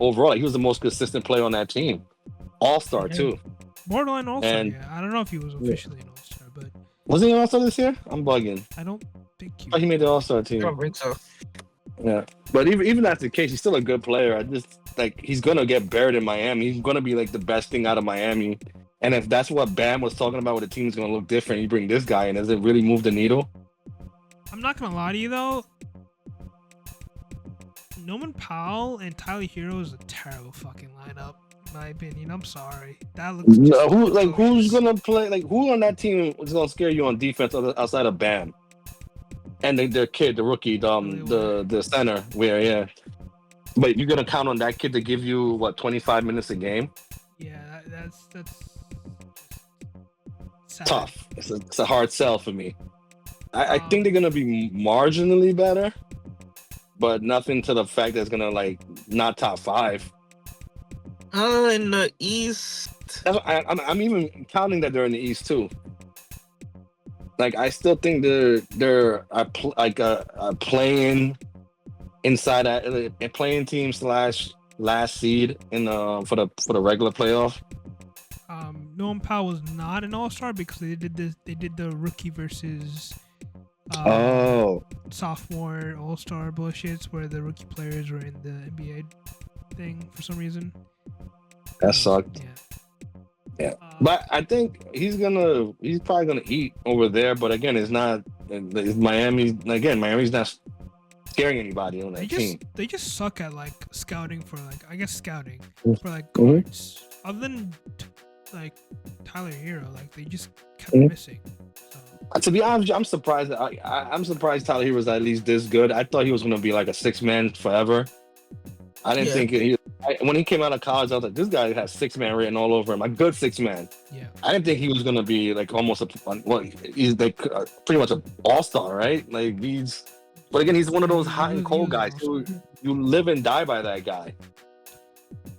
Speaker 1: overall. He was the most consistent player on that team. All-star too.
Speaker 3: Borderline all-star. Yeah, I don't know if he was officially an all-star, but
Speaker 1: was he an all-star this year? I'm bugging.
Speaker 3: I don't think he.
Speaker 1: Oh, he made the all-star team.
Speaker 2: I don't think so.
Speaker 1: Yeah, but even that's the case, he's still a good player. I just like he's gonna get buried in Miami. He's gonna be like the best thing out of Miami. And if that's what Bam was talking about, where the team's gonna look different, you bring this guy in. Does it really move the needle?
Speaker 3: I'm not gonna lie to you though. Norman Powell and Tyler Hero is a terrible fucking lineup, in my opinion. I'm sorry. That looks.
Speaker 1: Who's gonna play? Like who on that team is gonna scare you on defense outside of Bam? And their kid, the rookie, the center, but you're gonna count on that kid to give you what 25 minutes a game?
Speaker 3: Yeah, that's sad.
Speaker 1: Tough. It's a hard sell for me. I think they're gonna be marginally better, but nothing to the fact that it's gonna like not top 5.
Speaker 2: In the East,
Speaker 1: I'm even counting that they're in the East too. Like I still think they're a playing inside a playing team / last seed in for the regular playoff.
Speaker 3: Norman Powell was not an all-star because they did the rookie versus sophomore all-star bullshits where the rookie players were in the NBA thing for some reason.
Speaker 1: That sucked. Yeah. But I think he's probably gonna eat over there. But again, it's Miami's not scaring anybody on that team.
Speaker 3: They just suck at like scouting for like guards. Other than like Tyler Hero, like they just kept missing. So.
Speaker 1: To be honest, I'm surprised. I'm surprised Tyler Hero was at least this good. I thought he was gonna be like a 6-man forever. I didn't think when he came out of college, I was like, this guy has 6-man written all over him. A good 6-man.
Speaker 3: Yeah.
Speaker 1: I didn't think he was gonna be like almost he's like pretty much an all-star, right? Like but again, he's one of those hot and cold guys. You live and die by that guy.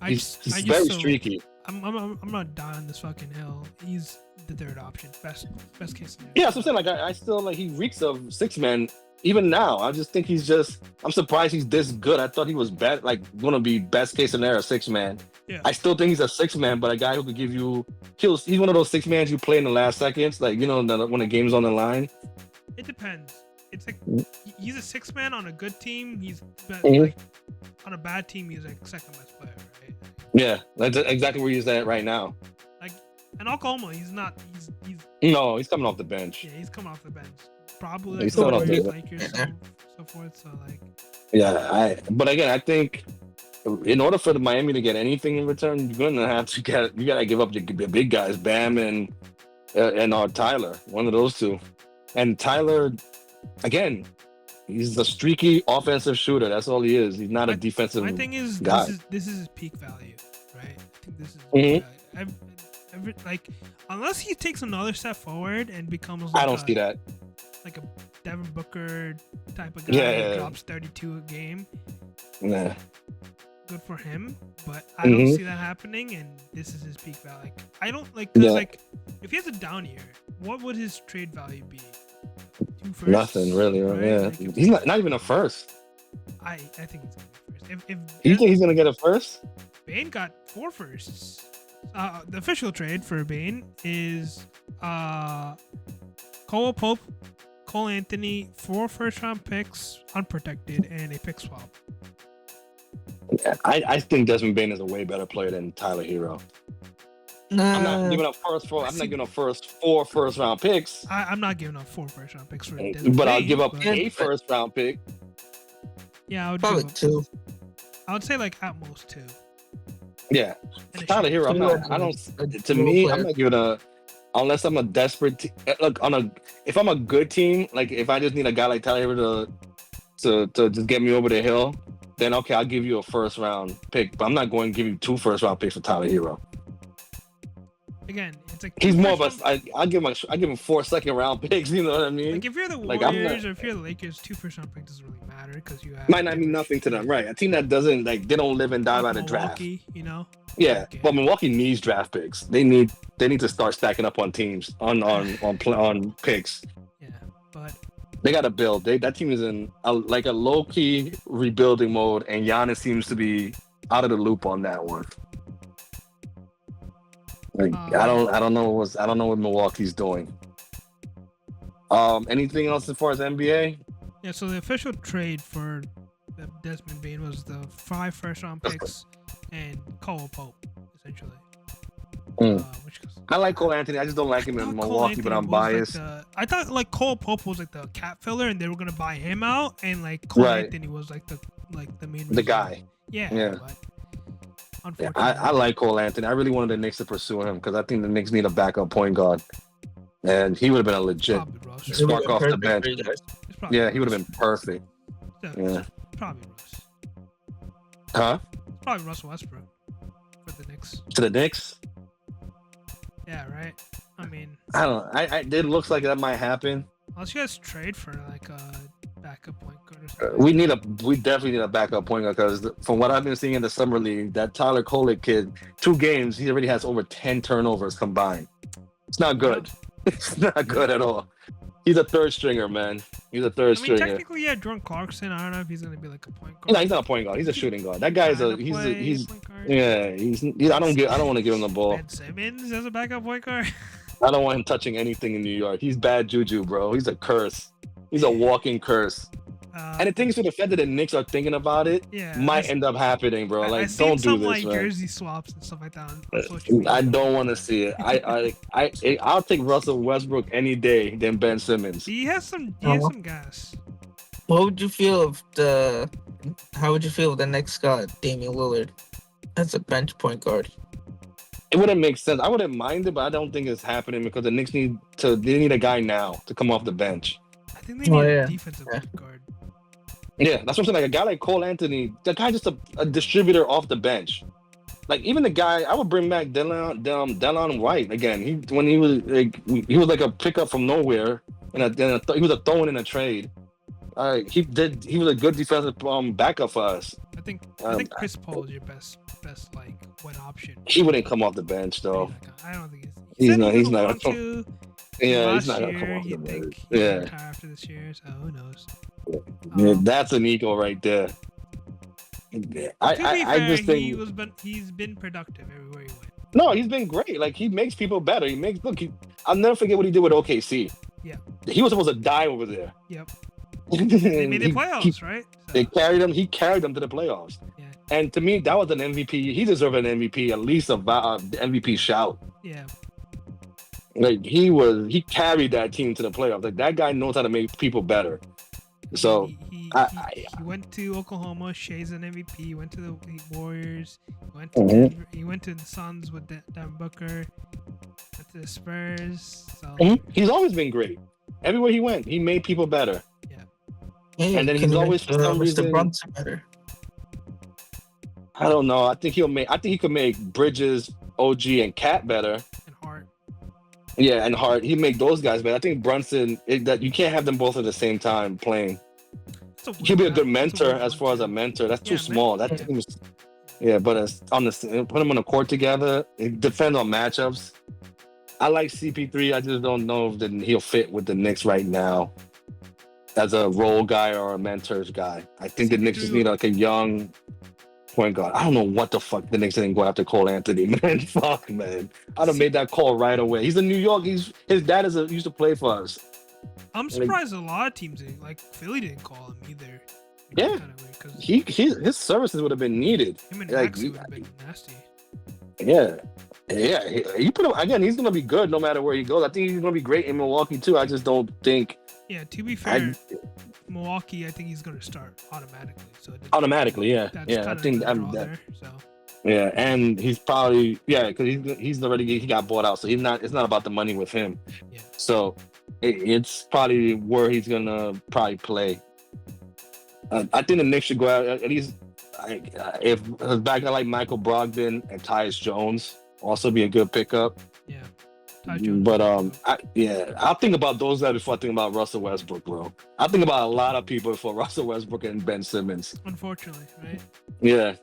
Speaker 1: He's very streaky.
Speaker 3: I'm not dying on this fucking hill. He's the third option. Best case scenario.
Speaker 1: Yeah, so I'm saying like I still like he reeks of 6-man. Even now, I just think I'm surprised he's this good. I thought he was gonna be best case scenario 6-man.
Speaker 3: Yeah.
Speaker 1: I still think he's a 6-man, but a guy who could give you kills. He's one of those 6-mans you play in the last seconds, like when the game's on the line.
Speaker 3: It depends. It's like he's a 6-man on a good team. He's like on a bad team. He's like second best player, right?
Speaker 1: Yeah, that's exactly where he's at right now.
Speaker 3: Like in Oklahoma, he's not.
Speaker 1: No, he's coming off the bench.
Speaker 3: Yeah, he's coming off the bench. Probably
Speaker 1: he's coming off the
Speaker 3: Lakers, so forth. So like.
Speaker 1: Yeah, but again, I think in order for the Miami to get anything in return, you're gonna have to you gotta give up the big guys, Bam and Tyler, one of those two. And Tyler, again, he's a streaky offensive shooter. That's all he is. He's not a defensive guy.
Speaker 3: My thing is, this is his peak value, right? I think this is
Speaker 1: Mhm.
Speaker 3: like unless he takes another step forward and becomes
Speaker 1: I
Speaker 3: like
Speaker 1: don't see that.
Speaker 3: like a Devin Booker type of guy
Speaker 1: Yeah.
Speaker 3: that drops 32 a game.
Speaker 1: Nah.
Speaker 3: Good for him, but I don't
Speaker 1: Mhm.
Speaker 3: see that happening, and this is his peak value. Like, I don't like because
Speaker 1: Yeah.
Speaker 3: like if he has a down year, what would his trade value be? 2 firsts?
Speaker 1: Nothing really.
Speaker 3: right?
Speaker 1: Yeah.
Speaker 3: Like, if
Speaker 1: He's not even a first.
Speaker 3: I think he's gonna be first. If
Speaker 1: You think he's gonna get a first?
Speaker 3: Bane got 4 firsts. The official trade for Bane is Cole Pope, Cole Anthony, 4 first-round picks, unprotected, and a pick swap.
Speaker 1: Yeah, I think Desmond Bane is a way better player than Tyler Hero. I'm not giving up I'm not giving up 4 first-round picks.
Speaker 3: I'm not giving up 4 first-round picks for
Speaker 1: But I'll give up
Speaker 3: but-
Speaker 1: a first-round pick.
Speaker 3: Yeah, I would
Speaker 2: Probably
Speaker 3: give up,
Speaker 2: 2.
Speaker 3: I would say like at most 2.
Speaker 1: Yeah,
Speaker 3: And a
Speaker 1: Tyler
Speaker 3: shit.
Speaker 1: Hero. I don't. To me, I'm not giving unless I'm a desperate look if I'm a good team, like if I just need a guy like Tyler Hero to just get me over the hill, then okay, I'll give you a first-round pick. But I'm not going to give you 2 first-round picks for Tyler Hero.
Speaker 3: Again, it's like
Speaker 1: He's more of
Speaker 3: first-round-
Speaker 1: I give him 4 second-round picks. You know what I mean?
Speaker 3: Like if you're the
Speaker 1: Like, I'm
Speaker 3: Warriors
Speaker 1: not-
Speaker 3: or if you're the Lakers, 2 first-round picks doesn't really matter because you have
Speaker 1: Might not mean nothing to them, right? A team that doesn't they don't live and die by the draft.
Speaker 3: Milwaukee, you know.
Speaker 1: Yeah,
Speaker 3: Okay.
Speaker 1: but Milwaukee needs draft picks. They need to start stacking up on teams on picks.
Speaker 3: Yeah, but
Speaker 1: They got to build. That team is in a low key rebuilding mode, and Giannis seems to be out of the loop on that one. Like I don't know what Milwaukee's doing. Anything else as far as NBA?
Speaker 3: yeah, so the official trade for the Desmond Bane was the 5 first-round picks and Cole Pope, essentially. Which
Speaker 1: I like Cole Anthony. I just don't like him in
Speaker 3: thought Cole
Speaker 1: Milwaukee, but
Speaker 3: Anthony
Speaker 1: I'm
Speaker 3: was,
Speaker 1: biased.
Speaker 3: I thought like Cole Pope was like the cap filler, and they were gonna buy him out, and like Cole
Speaker 1: Right.
Speaker 3: Anthony was like the main
Speaker 1: The
Speaker 3: reason.
Speaker 1: guy.
Speaker 3: Yeah.
Speaker 1: Yeah.
Speaker 3: But
Speaker 1: Yeah,
Speaker 3: unfortunately,
Speaker 1: I like Cole Anthony. I really wanted the Knicks to pursue him because I think the Knicks need a backup point guard, and he would have been a legit
Speaker 3: probably Russ.
Speaker 1: It's spark off the bench.
Speaker 3: It's probably
Speaker 1: Yeah, he would have
Speaker 3: Russ.
Speaker 1: been perfect. Yeah.
Speaker 3: Probably Russ.
Speaker 1: Huh?
Speaker 3: Probably Russell Westbrook for the Knicks.
Speaker 1: To the Knicks?
Speaker 3: Yeah, right. I mean,
Speaker 1: I don't know. It looks like that might happen.
Speaker 3: unless you guys trade for like a backup point guard or something.
Speaker 1: We definitely need a backup point guard because from what I've been seeing in the summer league, that Tyler Kolek kid, 2 games, he already has over 10 turnovers combined. It's not good. It's not good at all. He's a third stringer, man. He's a third
Speaker 3: I mean,
Speaker 1: stringer.
Speaker 3: technically, yeah, Jordan Clarkson. I don't know if he's gonna be like a point guard.
Speaker 1: No, he's not a point guard. He's a shooting guard. That guy's
Speaker 3: Trying to play
Speaker 1: he's
Speaker 3: point guard.
Speaker 1: yeah. I don't want to give him the ball.
Speaker 3: Ben Simmons as a backup point guard.
Speaker 1: I don't want him touching anything in New York. He's bad juju, bro. He's a curse. He's a walking curse. And the things to the fact that the Knicks are thinking about it
Speaker 3: yeah,
Speaker 1: might end up happening, bro.
Speaker 3: I
Speaker 1: Like,
Speaker 3: seen
Speaker 1: don't do
Speaker 3: some
Speaker 1: this,
Speaker 3: like
Speaker 1: man.
Speaker 3: jersey swaps and stuff like that on social media.
Speaker 1: I don't want to see it. I'll take Russell Westbrook any day than Ben Simmons.
Speaker 3: He has some gas.
Speaker 2: What would you feel how would you feel if the Knicks got Damian Lillard as a bench point guard?
Speaker 1: It wouldn't make sense. I wouldn't mind it, but I don't think it's happening because the Knicks need a guy now to come off the bench.
Speaker 3: I think they need
Speaker 2: yeah.
Speaker 3: a defensive point guard.
Speaker 1: Yeah, that's what I'm saying. Like a guy like Cole Anthony, that guy just a distributor off the bench. Like even the guy, I would bring back Delon White again. He was like a pickup from nowhere, and he was a throw-in in a trade. He was a good defensive backup for us.
Speaker 3: I think Chris Paul is your best like wet option.
Speaker 1: He wouldn't come off the bench though.
Speaker 3: I don't think
Speaker 1: He's not
Speaker 3: going
Speaker 1: gonna come.
Speaker 3: to.
Speaker 1: Yeah,
Speaker 3: Last
Speaker 1: he's not gonna
Speaker 3: year,
Speaker 1: come off the
Speaker 3: you
Speaker 1: bench.
Speaker 3: think he'll
Speaker 1: Yeah,
Speaker 3: retire after this year, so who knows?
Speaker 1: yeah, that's an ego right there.
Speaker 3: To be
Speaker 1: I
Speaker 3: fair,
Speaker 1: just think
Speaker 3: he's been productive everywhere he went.
Speaker 1: no, he's been great. Like he makes people better. I'll never forget what he did with OKC.
Speaker 3: Yeah.
Speaker 1: He was supposed to die over there.
Speaker 3: Yep. They made the playoffs, right? So,
Speaker 1: They carried him. He carried them to the playoffs.
Speaker 3: Yeah.
Speaker 1: And to me, that was an MVP. He deserved an MVP, at least a MVP shout.
Speaker 3: yeah.
Speaker 1: Like he carried that team to the playoffs. Like that guy knows how to make people better. So
Speaker 3: he
Speaker 1: I
Speaker 3: went to Oklahoma. Shea's an MVP. He went to the Warriors. He went to
Speaker 1: Mhm.
Speaker 3: Denver. He went to the Suns with Devin Booker. Went to the Spurs. So
Speaker 1: he's always been great. Everywhere he went, he made people better.
Speaker 2: Yeah,
Speaker 1: And then he's always, for some
Speaker 2: Mr.
Speaker 1: reason-
Speaker 2: Brunson better.
Speaker 1: I don't know. I think he could make Bridges, OG, and Cat better.
Speaker 3: And Hart.
Speaker 1: Yeah, and Hart. He make those guys better. I think Brunson. That you can't have them both at the same time playing. He'll be a good mentor as far as a mentor. That's too small. That team is. Yeah, but put them on the court together. It depends on matchups. I like CP3. I just don't know if he'll fit with the Knicks right now as a role guy or a mentors guy. I think the Knicks just need like a young point guard. I don't know what the fuck the Knicks didn't go after Cole Anthony, man. Fuck, man. I'd have made that call right away. He's in New York. His dad used to play for us.
Speaker 3: I'm surprised a lot of teams didn't. Like Philly didn't call him either.
Speaker 1: Yeah, his services would have been needed.
Speaker 3: Him and Maxey would have been nasty.
Speaker 1: Yeah. You put him again. He's gonna be good no matter where he goes. I think he's gonna be great in Milwaukee too. I just don't think.
Speaker 3: Yeah, to be fair, Milwaukee, I think he's gonna start automatically. So
Speaker 1: automatically, yeah. I think Yeah, and he's probably because he got bought out, so it's not about the money with him.
Speaker 3: Yeah.
Speaker 1: So it's probably where he's gonna probably play. I think the Knicks should go out at least. If back like Michael Brogdon and Tyus Jones also be a good pickup.
Speaker 3: Yeah.
Speaker 1: But I'll think about those guys before I think about Russell Westbrook, bro. I think about a lot of people before Russell Westbrook and Ben Simmons.
Speaker 3: Unfortunately, right?
Speaker 1: Yeah.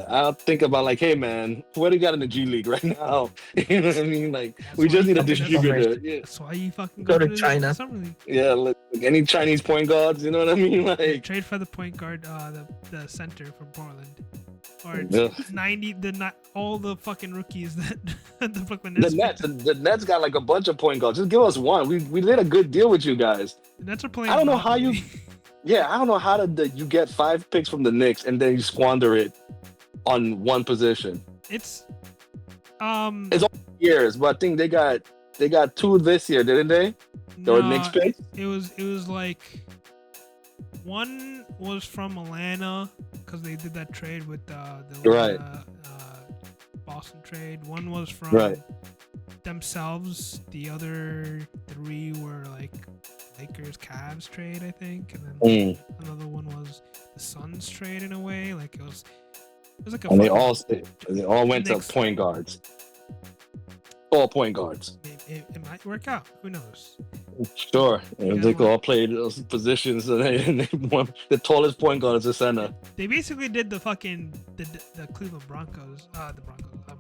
Speaker 1: I'll think about like, hey man, what do you got in the G League right now? You know what I mean? Like, we just need a distributor. Yeah.
Speaker 3: That's why you fucking
Speaker 2: go to China.
Speaker 1: Yeah, like any Chinese point guards, you know what I mean? Like
Speaker 3: trade for the point guard, the center from Portland. Or all the fucking rookies that the Brooklyn Nets.
Speaker 1: The Nets got like a bunch of point guards. Just give us one. We did a good deal with you guys.
Speaker 3: The Nets are playing.
Speaker 1: I don't know how you. Yeah, I don't know how you get 5 picks from the Knicks and then you squander it on one position.
Speaker 3: It's
Speaker 1: all years, but I think they got 2 this year, didn't they?
Speaker 3: No,
Speaker 1: Knicks picks.
Speaker 3: It was like one was from Atlanta because they did that trade with the Boston trade. One was from themselves. The other 3 were like Lakers Cavs trade, I think, and then another one was the Suns trade in a way. Like it was like a. And
Speaker 1: they all went to point guards. All point guards.
Speaker 3: It might work out. Who knows?
Speaker 1: Sure. They all played those positions, and they won. The tallest point guard is the center.
Speaker 3: They basically did the Cleveland Broncos,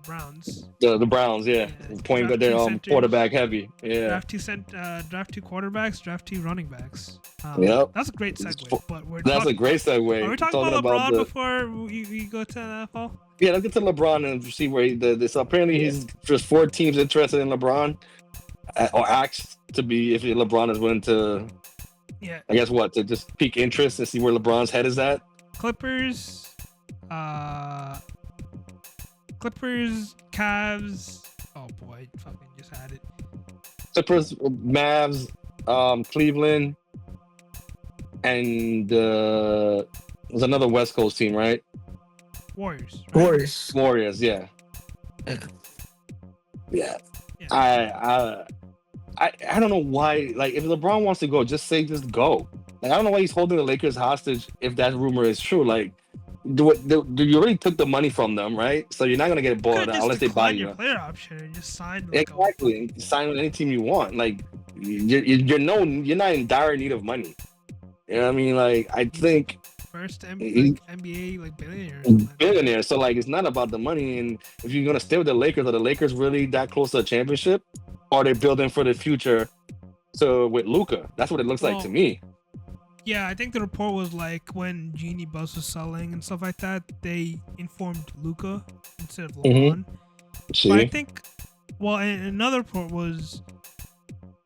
Speaker 3: Browns.
Speaker 1: The Browns, yeah. Point guard, they're quarterback heavy. Yeah.
Speaker 3: Draft 2 quarterbacks, draft 2 running backs.
Speaker 1: Yep.
Speaker 3: That's a great segue. But
Speaker 1: a great segue.
Speaker 3: Are we talking about LeBron before we go to the NFL?
Speaker 1: Yeah, let's get to LeBron and see where so apparently he's just 4 teams interested in LeBron, or asked to be if LeBron is willing to.
Speaker 3: Yeah.
Speaker 1: I guess to just pique interest and see where LeBron's head is at.
Speaker 3: Clippers, Cavs. Oh boy, fucking just had it.
Speaker 1: Clippers, Mavs, Cleveland, and there's another West Coast team, right?
Speaker 3: Warriors.
Speaker 2: Right?
Speaker 1: Warriors, yeah. I don't know why. Like, if LeBron wants to go, just go. Like, I don't know why he's holding the Lakers hostage if that rumor is true. Like, do you already took the money from them, right? So you're not gonna get bought out unless they buy you.
Speaker 3: Your player option and just sign.
Speaker 1: Exactly, sign with any team you want. Like, you're not in dire need of money. You know what I mean? Like, I think.
Speaker 3: First NBA billionaire.
Speaker 1: Billionaire. So like, it's not about the money. And if you're gonna stay with the Lakers, are the Lakers really that close to a championship? Or are they building for the future? So with Luka, that's what it looks like to me.
Speaker 3: Yeah, I think the report was like when Jeannie Buss was selling and stuff like that, they informed Luka instead of LeBron. But I think, and another report was,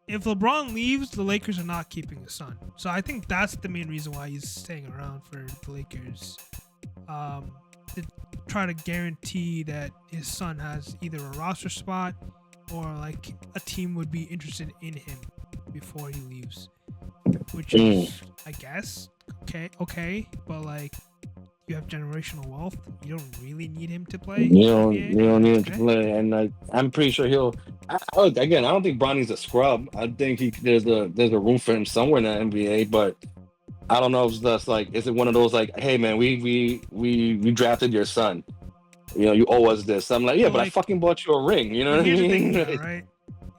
Speaker 3: if LeBron leaves, the Lakers are not keeping his son. So I think that's the main reason why he's staying around for the Lakers. To try to guarantee that his son has either a roster spot or like a team would be interested in him before he leaves. Which is, I guess, okay. But like, you have generational wealth. You don't really need him to play.
Speaker 1: You don't need him to play, and I'm pretty sure he'll. I don't think Bronny's a scrub. I think there's a room for him somewhere in the NBA, but I don't know if that's like, is it one of those like, hey man, we drafted your son. You owe us this. I'm like, yeah,
Speaker 3: But
Speaker 1: but I
Speaker 3: like,
Speaker 1: fucking bought you a ring. You know
Speaker 3: but
Speaker 1: what I
Speaker 3: here's the thing,
Speaker 1: mean?
Speaker 3: though, right?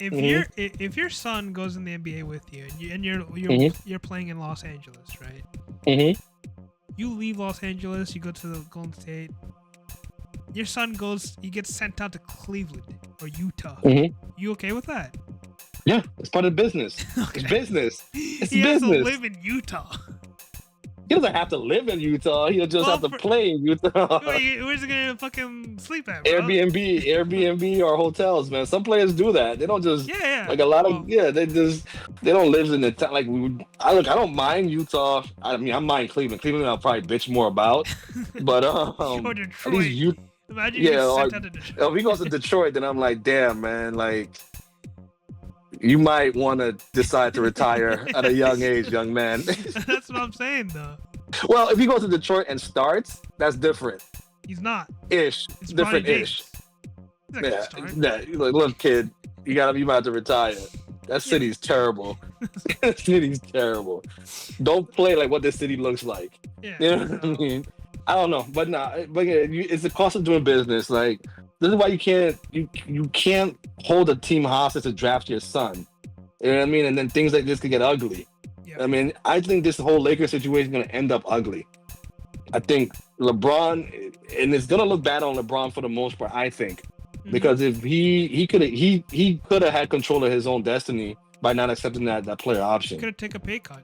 Speaker 3: If
Speaker 1: Mhm.
Speaker 3: if your son goes in the NBA with you, and
Speaker 1: Mhm.
Speaker 3: you're playing in Los Angeles, right?
Speaker 1: Mhm.
Speaker 3: You leave Los Angeles, you go to the Golden State. Your son goes, he gets sent out to Cleveland or Utah.
Speaker 1: Mhm.
Speaker 3: You okay with that?
Speaker 1: Yeah, it's part of the business. It's
Speaker 3: Okay.
Speaker 1: business. It's
Speaker 3: He has to
Speaker 1: business.
Speaker 3: live in Utah.
Speaker 1: He doesn't have to live in Utah. He'll just have to play in Utah.
Speaker 3: Where's he gonna fucking sleep at, bro?
Speaker 1: Airbnb, or hotels, man. Some players do that. They don't just
Speaker 3: Yeah.
Speaker 1: like a lot
Speaker 3: Well,
Speaker 1: of they don't live in the town. Like I don't mind Utah. I mean, I mind Cleveland. Cleveland, I'll probably bitch more about, but
Speaker 3: or
Speaker 1: at least
Speaker 3: Detroit.
Speaker 1: you,
Speaker 3: Imagine you
Speaker 1: yeah.
Speaker 3: get
Speaker 1: Or
Speaker 3: sent out to Detroit.
Speaker 1: if he goes to Detroit, then I'm like, damn, man, like. You might want to decide to retire at a young age, young man.
Speaker 3: That's what I'm saying, though.
Speaker 1: Well, if he goes to Detroit and starts, that's different.
Speaker 3: He's not.
Speaker 1: Ish.
Speaker 3: It's
Speaker 1: Different
Speaker 3: Bronny
Speaker 1: ish.
Speaker 3: James. He's not gonna
Speaker 1: Yeah.
Speaker 3: start.
Speaker 1: You're like, look, kid, you might have to retire. That city's terrible. That city's terrible. Don't play like what this city looks like.
Speaker 3: Yeah.
Speaker 1: You know what I mean? I don't know, but it's the cost of doing business. Like, this is why you can't hold a team hostage to draft your son. You know what I mean? And then things like this could get ugly.
Speaker 3: Yeah.
Speaker 1: I mean, I think this whole Lakers situation is going to end up ugly. I think LeBron, and it's going to look bad on LeBron for the most part, I think, because if he could have had control of his own destiny by not accepting that player option.
Speaker 3: He could have taken a pay cut.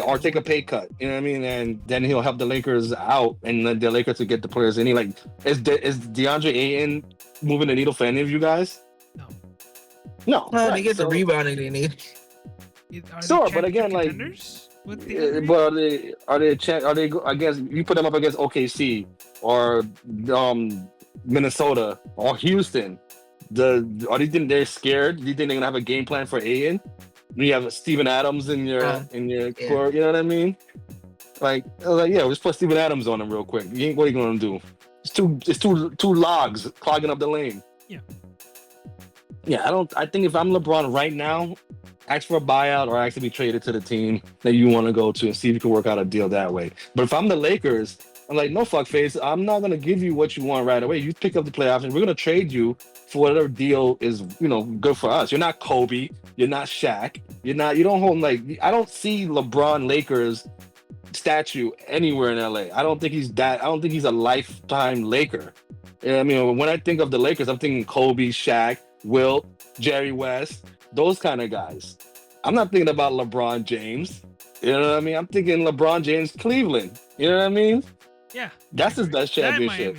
Speaker 1: Or take a pay cut. You know what I mean? And then he'll help the Lakers out, and then the Lakers to get the players in. Like, is DeAndre Ayton moving the needle for any of you guys? No.
Speaker 2: No, they get the rebounding they need.
Speaker 1: Sure, but again, like, but are they? I guess you put them up against OKC or Minnesota or Houston. Are you think they're scared? Do you think they're gonna have a game plan for Ayton? You have Steven Adams in your core. You know what I mean? Like, I was like, yeah, let's put Steven Adams on him real quick. What are you gonna do? It's two logs clogging up the lane. Yeah, I think if I'm LeBron right now, ask for a buyout or ask to be traded to the team that you want to go to and see if you can work out a deal that way. But if I'm the Lakers, I'm like, no, fuckface, I'm not going to give you what you want right away. You pick up the play option. We're going to trade you for whatever deal is, good for us. You're not Kobe. You're not Shaq. You don't hold, like, I don't see LeBron Lakers statue anywhere in LA. I don't think he's a lifetime Laker. I mean, when I think of the Lakers, I'm thinking Kobe, Shaq, Wilt, Jerry West, those kind of guys. I'm not thinking about LeBron James. You know what I mean? I'm thinking LeBron James, Cleveland. You know what I mean?
Speaker 3: Yeah.
Speaker 1: That's his best championship.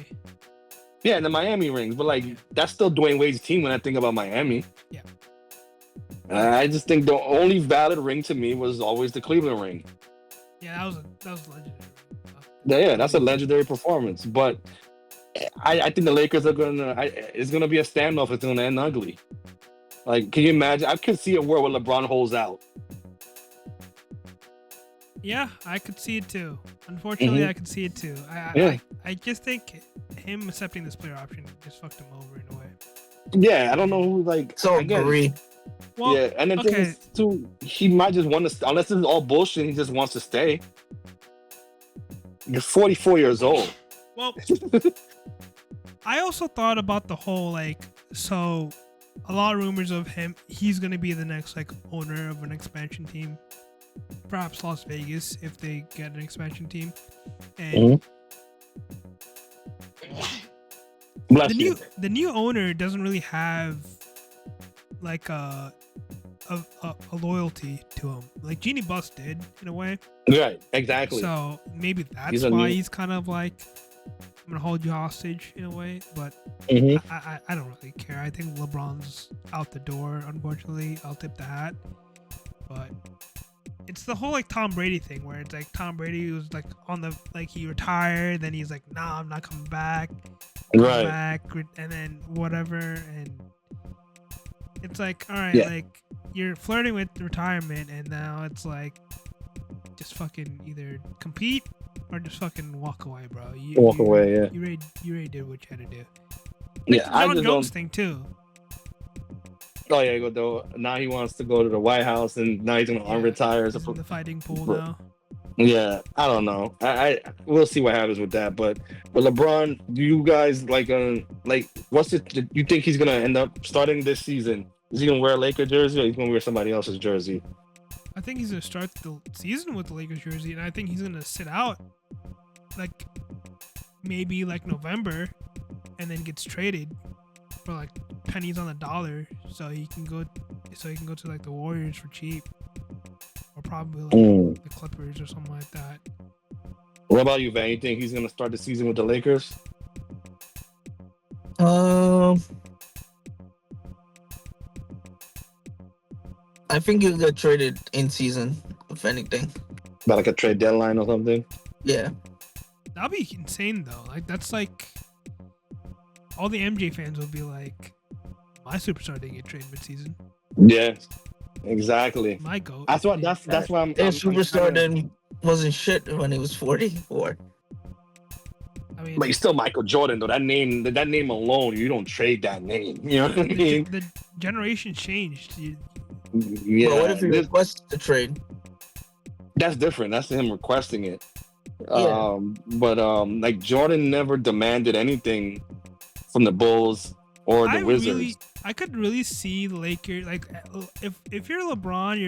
Speaker 1: Yeah, and the Miami rings. But, like, that's still Dwayne Wade's team when I think about Miami.
Speaker 3: Yeah.
Speaker 1: I just think the only valid ring to me was always the Cleveland ring.
Speaker 3: Yeah, that was legendary.
Speaker 1: Yeah, that's a legendary performance. But I think the Lakers are it's gonna be a standoff. It's gonna end ugly. Like, can you imagine? I could see a world where LeBron holds out.
Speaker 3: Yeah, I could see it too. Unfortunately, I could see it too. I just think him accepting this player option just fucked him over in a way.
Speaker 1: Yeah, I don't know who, like.
Speaker 2: So agree.
Speaker 3: Well,
Speaker 1: yeah, and the thing is, too, he might just want to, unless this is all bullshit, he just wants to stay. You're 44 years old.
Speaker 3: Well, I also thought about the whole, like, so a lot of rumors of he's going to be the next, like, owner of an expansion team. Perhaps Las Vegas, if they get an expansion team. And the new owner doesn't really have, like, a loyalty to him. Like, Jeannie Buss did, in a way.
Speaker 1: Right, exactly.
Speaker 3: So maybe that's why he's kind of like, I'm gonna hold you hostage in a way. But I don't really care. I think LeBron's out the door, unfortunately. I'll tip the hat. But it's the whole, like, Tom Brady thing, where it's like Tom Brady was like he retired, then he's like, nah, I'm not coming back. Back, and then whatever, and it's like, all right, like, you're flirting with retirement, and now it's like, just fucking either compete or just fucking walk away, bro. You already did what you had to do. Like, John Jones thing too.
Speaker 1: Oh yeah, now he wants to go to the White House, and now he's gonna unretire.
Speaker 3: He's in the fighting pool now.
Speaker 1: Yeah, I don't know. I we'll see what happens with that. But LeBron, do you guys like what's it? You think he's gonna end up starting this season? Is he gonna wear a Laker jersey or he's gonna wear somebody else's jersey?
Speaker 3: I think he's gonna start the season with the Lakers jersey, and I think he's gonna sit out like maybe like November, and then gets traded for like pennies on the dollar, so he can go to like the Warriors for cheap, or probably like the Clippers or something like that.
Speaker 1: What about you, Van? You think he's gonna start the season with the Lakers?
Speaker 2: I think he'll get traded in season, if anything.
Speaker 1: About like a trade deadline or something?
Speaker 2: Yeah.
Speaker 3: That'd be insane though. Like that's like all the MJ fans will be like, my superstar didn't get traded mid-season.
Speaker 1: Yeah, exactly.
Speaker 3: My goat.
Speaker 1: That's why I'm.
Speaker 2: Their superstar then wasn't shit when he was 44.
Speaker 3: I mean,
Speaker 1: But he's still Michael Jordan though. That name alone, you don't trade that name. You know what I mean?
Speaker 3: the generation changed.
Speaker 1: Yeah.
Speaker 2: But what if he requests the trade?
Speaker 1: That's different. That's him requesting it.
Speaker 2: Yeah.
Speaker 1: But like Jordan never demanded anything from the Bulls or the Wizards.
Speaker 3: I could really see the Lakers like if you're LeBron,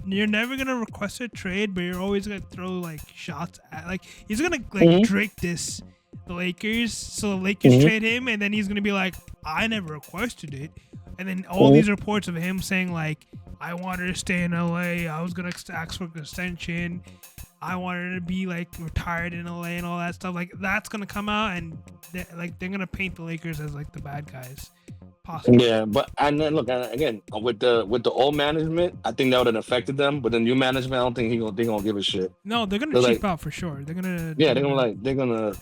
Speaker 3: you're never gonna request a trade, but you're always gonna throw like shots at like he's gonna like Drake this the Lakers, so the Lakers trade him, and then he's gonna be like, I never requested it, and then all these reports of him saying like, I wanted to stay in LA, I was gonna ask for an extension, I wanted to be like retired in LA and all that stuff. Like that's gonna come out, and they're gonna paint the Lakers as like the bad guys, possibly.
Speaker 1: Yeah, but and then look again with the old management, I think that would have affected them. But the new management, I don't think they're gonna give a shit.
Speaker 3: No, they're gonna cheap out for sure. They're gonna
Speaker 1: look,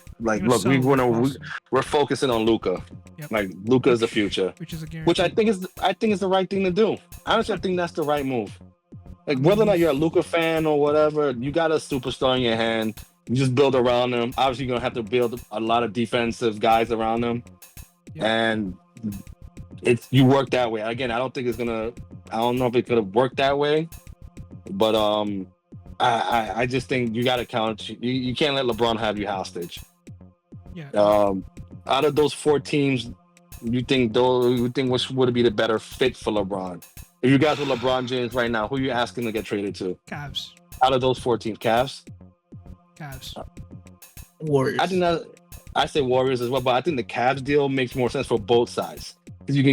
Speaker 1: we're focusing on Luka.
Speaker 3: Yep.
Speaker 1: Like Luka is the future,
Speaker 3: which is a guarantee.
Speaker 1: which I think is the right thing to do. Honestly, I think that's the right move. Like whether or not you're a Luka fan or whatever, you got a superstar in your hand. You just build around them. Obviously, you're gonna have to build a lot of defensive guys around them, and you work that way. Again, I don't know if it could have worked that way, but I just think you got to count. You can't let LeBron have you hostage.
Speaker 3: Yeah.
Speaker 1: Out of those 4 teams, you think which would be the better fit for LeBron? If you guys were LeBron James right now, who are you asking to get traded to?
Speaker 3: Cavs.
Speaker 1: Out of those 4 teams, Cavs.
Speaker 2: Warriors.
Speaker 1: I say Warriors as well, but I think the Cavs deal makes more sense for both sides. Because you're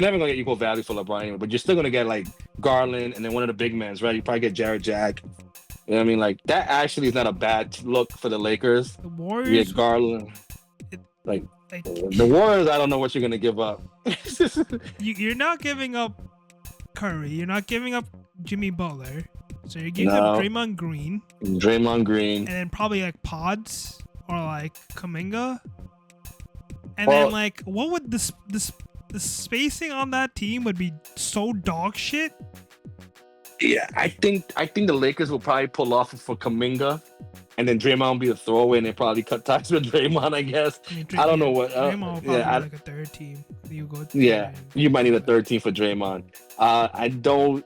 Speaker 1: never gonna get equal value for LeBron anyway, but you're still gonna get like Garland and then one of the big men, right? You probably get Jared Jack. You know what I mean? Like that actually is not a bad look for the Lakers.
Speaker 3: The Warriors.
Speaker 1: You get Garland. The Warriors, I don't know what you're gonna give up.
Speaker 3: You're not giving up Curry. You're not giving up Jimmy Butler. So you're giving up Draymond Green. And then probably like Pods or like Kuminga. And then like what would the spacing on that team would be so dog shit.
Speaker 1: Yeah, I think the Lakers will probably pull off for Kuminga, and then Draymond will be a throwaway, and they probably cut ties with Draymond, I guess. I don't know what.
Speaker 3: Draymond will probably be like a third team.
Speaker 1: You might need a third team for Draymond. I don't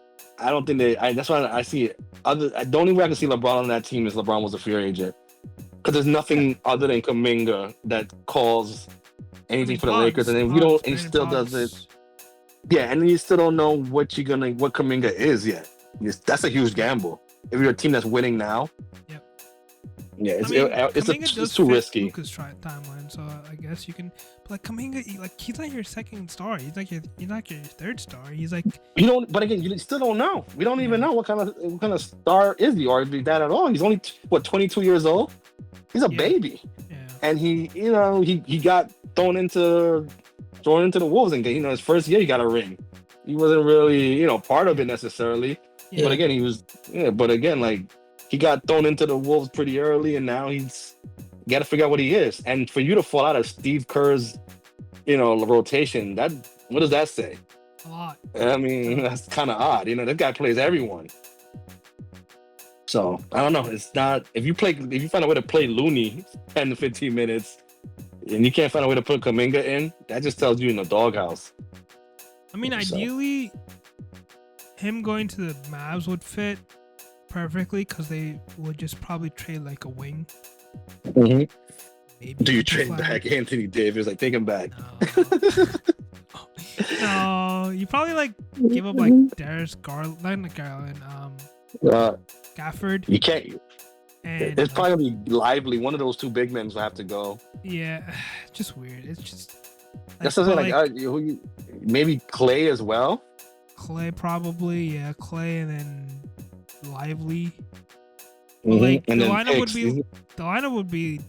Speaker 1: think they. That's why I see it. The only way I can see LeBron on that team is LeBron was a free agent, because there's nothing other than Kuminga that calls anything for the Lakers, and then he still does it. Yeah, and you still don't know what Kuminga is yet. That's a huge gamble. If you're a team that's winning now, it's too risky.
Speaker 3: Luka's timeline, so I guess you can. But like Kuminga, like he's not your second star. He's not your third star. He's like
Speaker 1: But again, you still don't know. We don't even know what kind of star is he, or is he that at all? He's only 22 years old. He's a baby, and he got thrown into the Wolves, and his first year he got a ring. He wasn't really part of it necessarily. Yeah. But again, he got thrown into the Wolves pretty early, and now he's got to figure out what he is. And for you to fall out of Steve Kerr's, rotation, what does that say?
Speaker 3: A lot.
Speaker 1: I mean, that's kind of odd. That guy plays everyone. So I don't know. It's not if you find a way to play Looney 10 to 15 minutes, and you can't find a way to put Kuminga in, that just tells you in the doghouse.
Speaker 3: I mean, ideally, him going to the Mavs would fit, perfectly because they would just probably trade like a wing.
Speaker 1: Mm-hmm.
Speaker 3: Maybe
Speaker 1: Do you
Speaker 3: Cooper
Speaker 1: trade
Speaker 3: Flag.
Speaker 1: back Anthony Davis? Like, take him back.
Speaker 3: No, you probably like give up like Darius Garland, not Garland, Gafford.
Speaker 1: You can't.
Speaker 3: And
Speaker 1: It's probably gonna be Lively. One of those two big men will have to go.
Speaker 3: yeah, just weird. It's just
Speaker 1: That's something like maybe Clay as well.
Speaker 3: Clay probably, yeah, Clay and then Lively. But
Speaker 1: Mm-hmm.
Speaker 3: like
Speaker 1: And
Speaker 3: the
Speaker 1: then
Speaker 3: lineup would be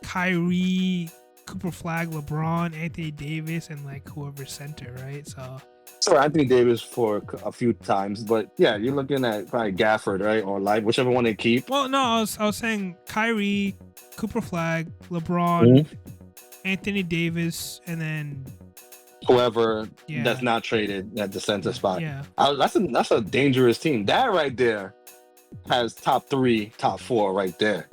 Speaker 3: Kyrie, Cooper Flag, LeBron, Anthony Davis, and like whoever's center, right? So
Speaker 1: Anthony Davis for a few times, but yeah, you're looking at probably Gafford, right, or whichever one they keep.
Speaker 3: well, no, I was saying Kyrie, Cooper Flag, LeBron, Anthony Davis, and then
Speaker 1: Whoever that's not traded at the center spot.
Speaker 3: Yeah,
Speaker 1: that's a dangerous team. That right there has top 3, top 4 right there.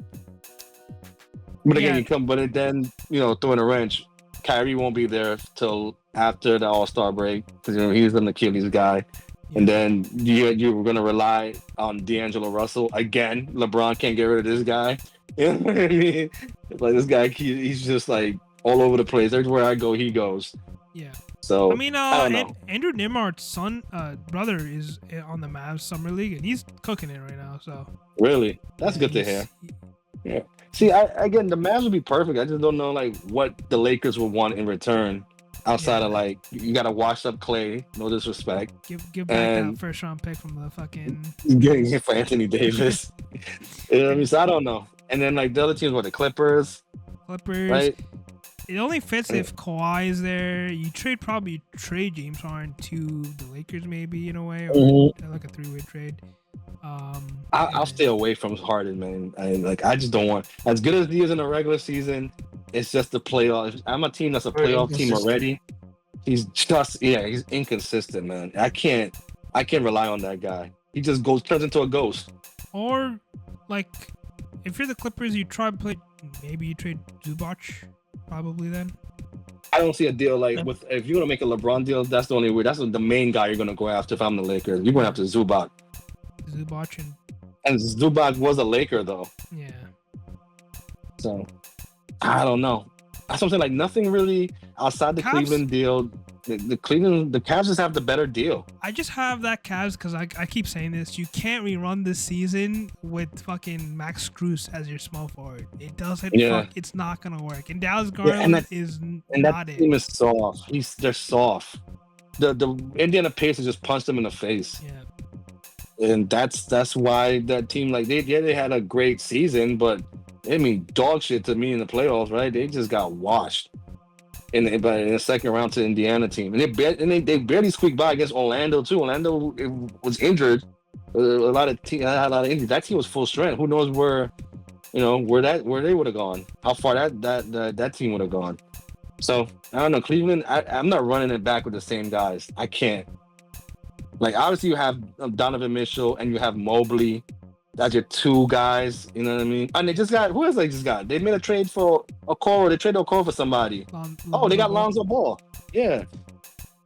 Speaker 1: But again, then throw in a wrench. Kyrie won't be there till after the All-Star break because he's an Achilles guy. Yeah. And then you're going to rely on D'Angelo Russell again. LeBron can't get rid of this guy. You know what I mean? Like this guy, he's just like all over the place. Everywhere I go, he goes.
Speaker 3: Yeah.
Speaker 1: So
Speaker 3: I mean,
Speaker 1: I don't know.
Speaker 3: Andrew Nimard's brother is on the Mavs Summer League, and he's cooking it right now. So
Speaker 1: really, that's good to hear. Yeah. See, again, the Mavs would be perfect. I just don't know like what the Lakers would want in return. Outside of like, you got to wash up Clay. No disrespect.
Speaker 3: Give back that first round pick from the fucking
Speaker 1: getting hit for Anthony Davis. You know what I mean? So I don't know. And then like the other teams, the Clippers, right?
Speaker 3: It only fits if Kawhi is there. You probably trade James Harden to the Lakers, maybe in a way, or like a 3-way trade.
Speaker 1: I'll stay away from Harden, man. I just don't want, as good as he is in the regular season. It's just the playoffs. I'm a team that's a playoff team already. He's inconsistent, man. I can't rely on that guy. He just turns into a ghost.
Speaker 3: Or like, if you're the Clippers, you trade Zubac. Probably then.
Speaker 1: I don't see a deal like if you're gonna make a LeBron deal, that's the only way. That's the main guy you're gonna go after. If I'm the Lakers, you're going after Zubac. And Zubac was a Laker though.
Speaker 3: Yeah.
Speaker 1: So I don't know. That's something like nothing really outside the Cleveland deal. The Cavs just have the better deal.
Speaker 3: I just have that Cavs because I keep saying this. You can't rerun this season with fucking Max Strus as your small forward. It doesn't. It's not gonna work. And Dallas Garland is not it.
Speaker 1: That team is soft. They're soft. The Indiana Pacers just punched them in the face.
Speaker 3: Yeah.
Speaker 1: And that's why that team they had a great season, but I mean dog shit to me in the playoffs, right? They just got washed. In the second round to Indiana team, and they barely squeaked by against Orlando too. Orlando was injured, a lot of injuries. That team was full strength. Who knows where they would have gone? How far that team would have gone? So I don't know. Cleveland, I'm not running it back with the same guys. I can't. Like obviously you have Donovan Mitchell and you have Mobley. That's your two guys, you know what I mean? And they just got, who else they just got? They made a trade for Okoro. They traded Okoro for somebody. They got Lonzo Ball. Yeah.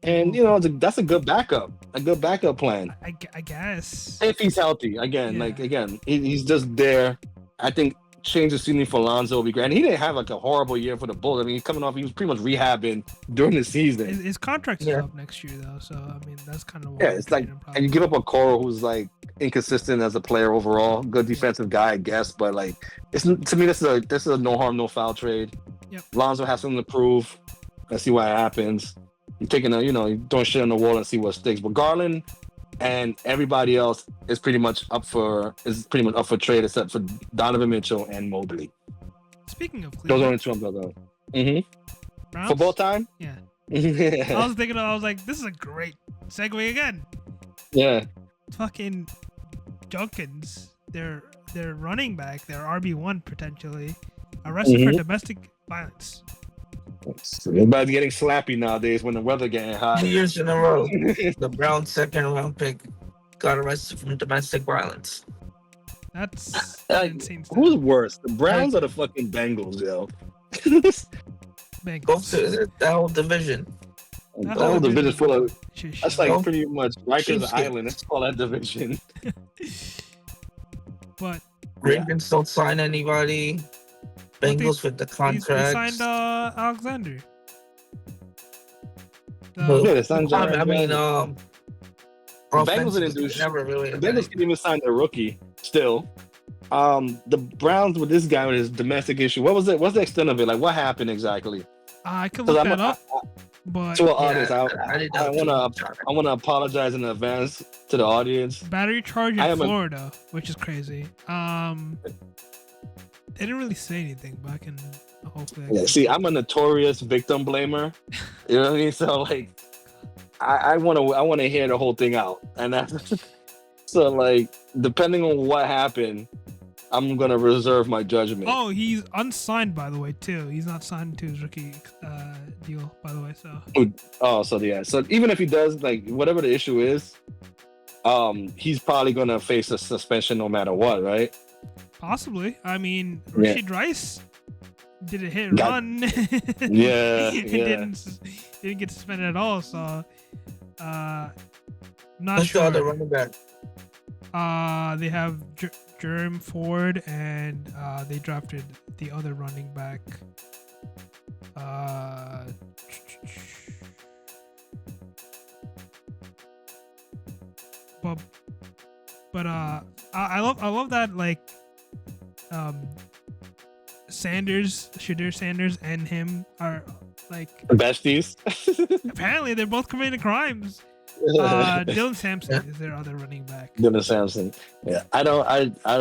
Speaker 1: And, that's a good backup. A good backup plan.
Speaker 3: I guess.
Speaker 1: If he's healthy. Again, he's just there. I think change the scenery for Lonzo would be great. And he didn't have a horrible year for the Bulls. I mean, he was pretty much rehabbing during the season.
Speaker 3: His contract is up next year, though. So, I mean, that's kind of
Speaker 1: it's like, and you give up Okoro who's inconsistent as a player overall, good defensive guy, I guess, but to me this is a no harm, no foul trade.
Speaker 3: Yep.
Speaker 1: Lonzo has something to prove. Let's see what happens. You're taking you're throwing shit on the wall and see what sticks. But Garland and everybody else is pretty much up for trade except for Donovan Mitchell and Mobley.
Speaker 3: Speaking of
Speaker 1: those
Speaker 3: Cleveland,
Speaker 1: are only two I'm talking about.
Speaker 3: Browns?
Speaker 1: For both time?
Speaker 3: Yeah. I was like, this is a great segue again.
Speaker 1: Yeah.
Speaker 3: Fucking Judkins, their running back, their RB1 potentially, arrested for domestic violence.
Speaker 1: Everybody's getting slappy nowadays when the weather getting hot.
Speaker 2: 2 years in a row, the Browns' second round pick got arrested from domestic violence.
Speaker 3: That's insane stuff.
Speaker 1: Who's worse, the Browns or the fucking Bengals, yo?
Speaker 3: Bengals.
Speaker 2: Both the whole division.
Speaker 1: The whole division full of. That's
Speaker 3: Pretty
Speaker 1: pretty much Rikers Island. That's all that division.
Speaker 3: but
Speaker 2: Ravens don't sign anybody. Bengals with the
Speaker 3: they
Speaker 2: contracts.
Speaker 3: signed Alexander.
Speaker 2: No,
Speaker 1: Yeah, they signed
Speaker 2: I mean,
Speaker 1: the Bengals didn't do shit.
Speaker 2: never really.
Speaker 1: The Bengals didn't even sign a rookie still. The Browns with this guy with his domestic issue. What was it? What's the extent of it? Like, what happened exactly?
Speaker 3: I could look that up, but
Speaker 1: To our audience,
Speaker 2: I
Speaker 1: I wanna apologize in advance to the audience.
Speaker 3: battery charge in Florida, which is crazy. They didn't really say anything, but I can hopefully.
Speaker 1: Yeah, see, I'm a notorious victim blamer. You know what I mean? So like, I wanna hear the whole thing out, and that's so like, depending on what happened, I'm gonna reserve my judgment.
Speaker 3: Oh, he's unsigned, by the way, too. He's not signed to his rookie deal, by the way.
Speaker 1: So even if he does, like, whatever the issue is, he's probably gonna face a suspension no matter what, right?
Speaker 3: Possibly. I mean, Rashid Rice did a hit and run. Didn't get suspended at all. So, not sure.
Speaker 2: The running back.
Speaker 3: They have Jerm Ford, and they drafted the other running back. But I love that, like, Shadir Sanders and him are like
Speaker 1: besties.
Speaker 3: Apparently they're both committing crimes. Dylan Sampson is their other running back.
Speaker 1: Dylan Sampson. Yeah, I don't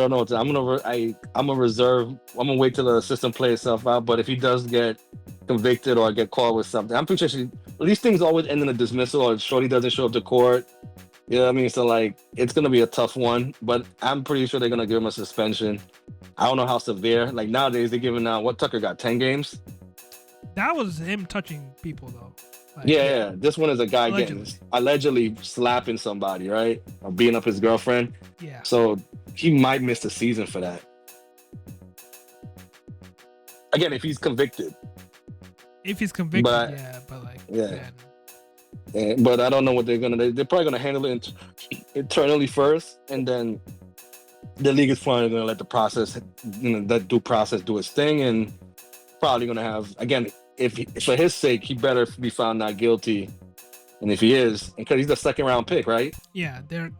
Speaker 1: know what to, I'm gonna reserve. I'm gonna wait till the system plays itself out. But if he does get convicted or get caught with something, I'm pretty sure these things always end in a dismissal, or Shorty doesn't show up to court. You know what I mean? So like, it's gonna be a tough one. But I'm pretty sure they're gonna give him a suspension. I don't know how severe. Like nowadays, they're giving out what Tucker got 10 games.
Speaker 3: That was him touching people though. Like,
Speaker 1: yeah. This one is a guy allegedly slapping somebody, right? Or beating up his girlfriend.
Speaker 3: Yeah.
Speaker 1: So he might miss the season for that. Again, if he's convicted. But I don't know what they're gonna. They're probably gonna handle it internally first, and then the league is probably gonna let the process, that due process, do its thing, and probably gonna have, again, if for his sake, he better be found not guilty, and if he is, because he's the second round pick, right?
Speaker 3: Yeah,
Speaker 1: the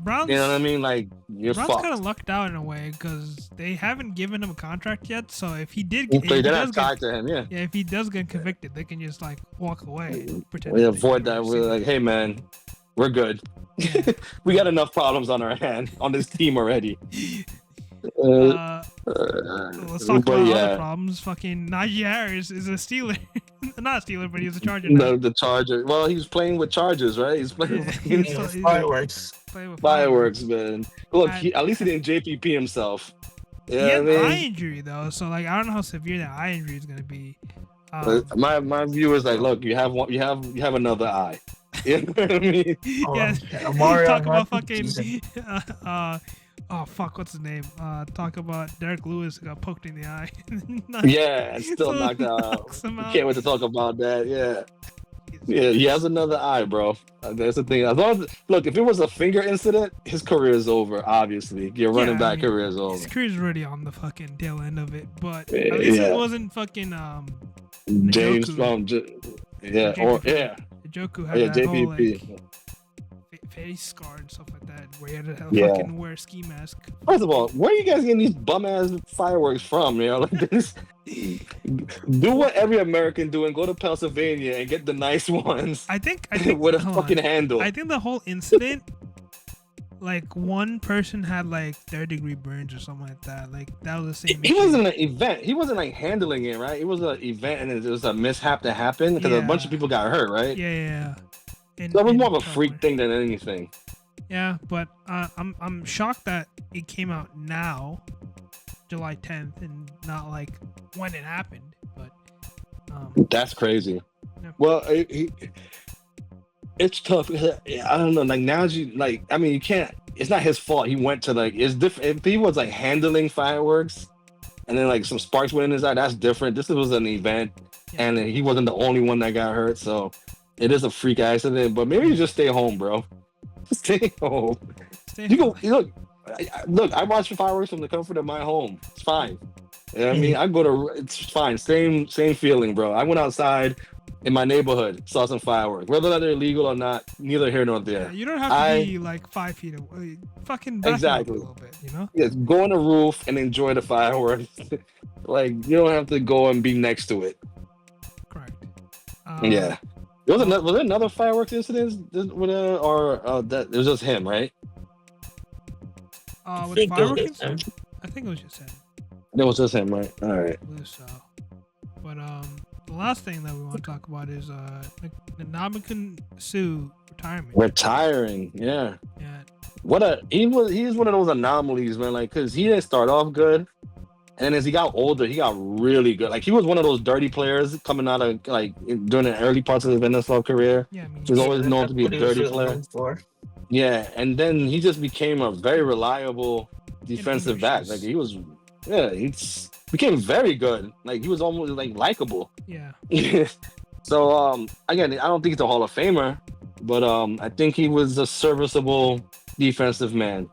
Speaker 3: Browns.
Speaker 1: You know what I mean? Like, you're
Speaker 3: Browns
Speaker 1: fucked.
Speaker 3: kind of lucked out in a way because they haven't given him a contract yet. So if he did,
Speaker 1: they're not tied to him. Yeah.
Speaker 3: If he does get convicted, they can just like walk away.
Speaker 1: We avoid that. We're like, hey man, we're good.
Speaker 3: Yeah.
Speaker 1: We got enough problems on our hand on this team already.
Speaker 3: Let's talk about other problems. Fucking Najee Harris is a Steeler. Not a Steeler, but he's a Charger now.
Speaker 1: No, the Charger. Well, he's playing with Chargers, right? He's playing with
Speaker 2: fireworks.
Speaker 1: Fireworks, man. Look, at least he didn't JPP himself.
Speaker 3: He had an eye injury though, so like I don't know how severe that eye injury is gonna be.
Speaker 1: My view is like, look, you have another eye. You know what I mean?
Speaker 3: Talk about fucking. Oh fuck! What's his name? Talk about Derek Lewis got poked in the eye.
Speaker 1: And still knocked out. Can't wait to talk about that. Yeah, he has another eye, bro. That's the thing. As long as, look, if it was a finger incident, his career is over. Obviously, your running back career is over.
Speaker 3: His career's already on the fucking tail end of it. But at least it wasn't fucking
Speaker 1: James.
Speaker 3: Njoku. Njoku had that whole like face scar and stuff like that, where he had to fucking wear a ski mask.
Speaker 1: First of all, where are you guys getting these bum ass fireworks from? You know, like this. Do what every American do and go to Pennsylvania and get the nice ones.
Speaker 3: I think
Speaker 1: with a fucking handle.
Speaker 3: I think the whole incident, like one person had like third-degree burns or something like that. Like that was the same.
Speaker 1: He wasn't an event. He wasn't like handling it, right? It was an event and it was a mishap that happened because a bunch of people got hurt, right?
Speaker 3: Yeah.
Speaker 1: That was more of a freak thing than anything.
Speaker 3: Yeah, but I'm shocked that it came out now, July 10th, and not like when it happened. But
Speaker 1: that's crazy.
Speaker 3: Yeah.
Speaker 1: Well, it's tough. I don't know. Like now, you can't. It's not his fault. He went to like. It's different. If he was like handling fireworks, and then like some sparks went in his eye, that's different. This was an event, and he wasn't the only one that got hurt. So. It is a freak accident, but maybe you just stay home, bro. Stay home. Look, Look, I watch fireworks from the comfort of my home. It's fine. You know what I mean? I go to, it's fine. Same feeling, bro. I went outside in my neighborhood, saw some fireworks. Whether they're illegal or not, neither here nor there.
Speaker 3: Yeah, you don't have to be like 5 feet away. Fucking back
Speaker 1: exactly
Speaker 3: a little bit, you know?
Speaker 1: Yes, go on the roof and enjoy the fireworks. Like, you don't have to go and be next to it.
Speaker 3: Correct.
Speaker 1: Yeah. Was there another fireworks incident with that it was just him, right?
Speaker 3: With fireworks? I think it was just him.
Speaker 1: It was just him, right? All right.
Speaker 3: I believe so. But the last thing that we want to talk about is Ndamukong Suh retirement.
Speaker 1: Retiring, yeah.
Speaker 3: Yeah.
Speaker 1: He's one of those anomalies, man. Like, cause he didn't start off good, and as he got older, he got really good. Like, he was one of those dirty players coming out of like during the early parts of his NFL career.
Speaker 3: Yeah, I mean,
Speaker 1: he was always known to be a dirty player. Yeah, and then he just became a very reliable defensive back. Like, he became very good. Like, he was almost like likable.
Speaker 3: Yeah.
Speaker 1: So again, I don't think he's a Hall of Famer, but I think he was a serviceable defensive man.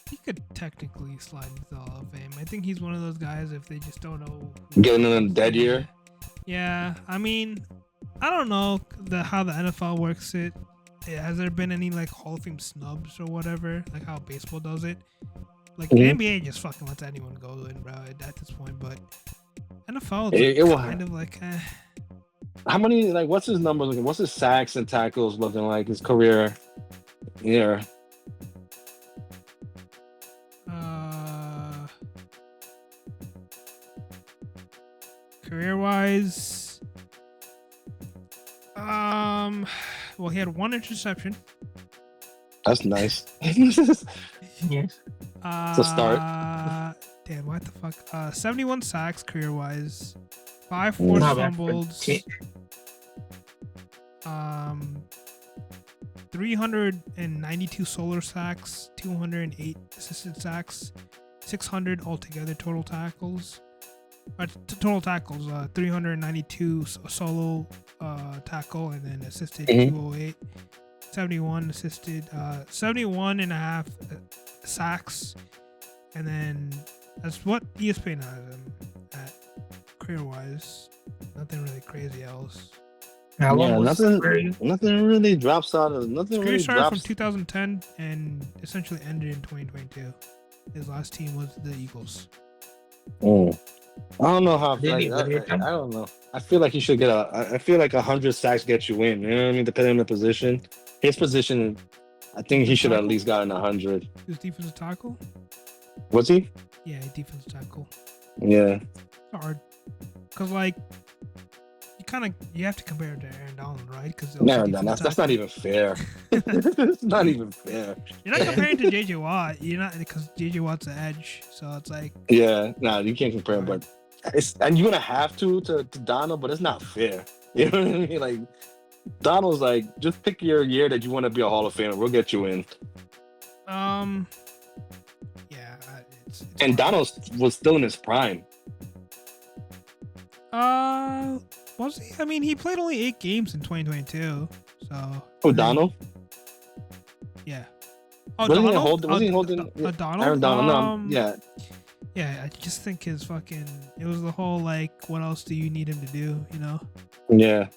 Speaker 3: He could technically slide into the Hall of Fame. I think he's one of those guys if they just don't know.
Speaker 1: Getting in a dead year.
Speaker 3: Yeah, I mean, I don't know how the NFL works it. Has there been any like Hall of Fame snubs or whatever, like how baseball does it? Like the NBA just fucking lets anyone go in, bro, at this point. But NFL is kind of like.
Speaker 1: How many, like, what's his numbers looking? What's his sacks and tackles looking like? His career, yeah.
Speaker 3: Career-wise, well, he had 1 interception.
Speaker 1: That's nice.
Speaker 2: Yeah.
Speaker 1: It's a start.
Speaker 3: Damn, what the fuck? 71 sacks career-wise. 5 forced fumbles. 392 solo sacks, 208 assisted sacks, 600 altogether total tackles. Total tackles, 392 solo tackle, and then assisted 208. 71 assisted, 71 and a half sacks, and then that's what ESPN has him at career-wise. Nothing really crazy else.
Speaker 1: Nothing really drops out of nothing.
Speaker 3: His career
Speaker 1: really
Speaker 3: started
Speaker 1: drops
Speaker 3: from 2010 and essentially ended in 2022. His last team was the Eagles.
Speaker 1: I don't know how. Like, I don't know. I feel like he should get I feel like 100 sacks gets you in. You know what I mean? Depending on the position. His position, I think he should have at least gotten 100.
Speaker 3: He was defensive tackle.
Speaker 1: Was he?
Speaker 3: Yeah, defensive tackle.
Speaker 1: Yeah.
Speaker 3: It's hard, cause like you have to compare it to Aaron Donald, right? Cause
Speaker 1: No, that's not even fair. It's not even fair.
Speaker 3: You're not comparing to JJ Watt. You're not, because JJ Watt's the edge, so it's like.
Speaker 1: Yeah, you can't compare. But and you're gonna have to Donald, but it's not fair. You know what I mean? Like, Donald's like, just pick your year that you want to be a Hall of Famer. We'll get you in.
Speaker 3: Yeah.
Speaker 1: And Donald was still in his prime.
Speaker 3: Was he? I mean, he played only 8 games in 2022. So.
Speaker 1: Oh, Donald?
Speaker 3: Yeah. Oh,
Speaker 1: was
Speaker 3: Donald?
Speaker 1: Was he holding?
Speaker 3: Donald?
Speaker 1: Aaron Donald. No, yeah.
Speaker 3: Yeah, I just think his fucking. It was the whole like, what else do you need him to do? You know.
Speaker 1: Yeah,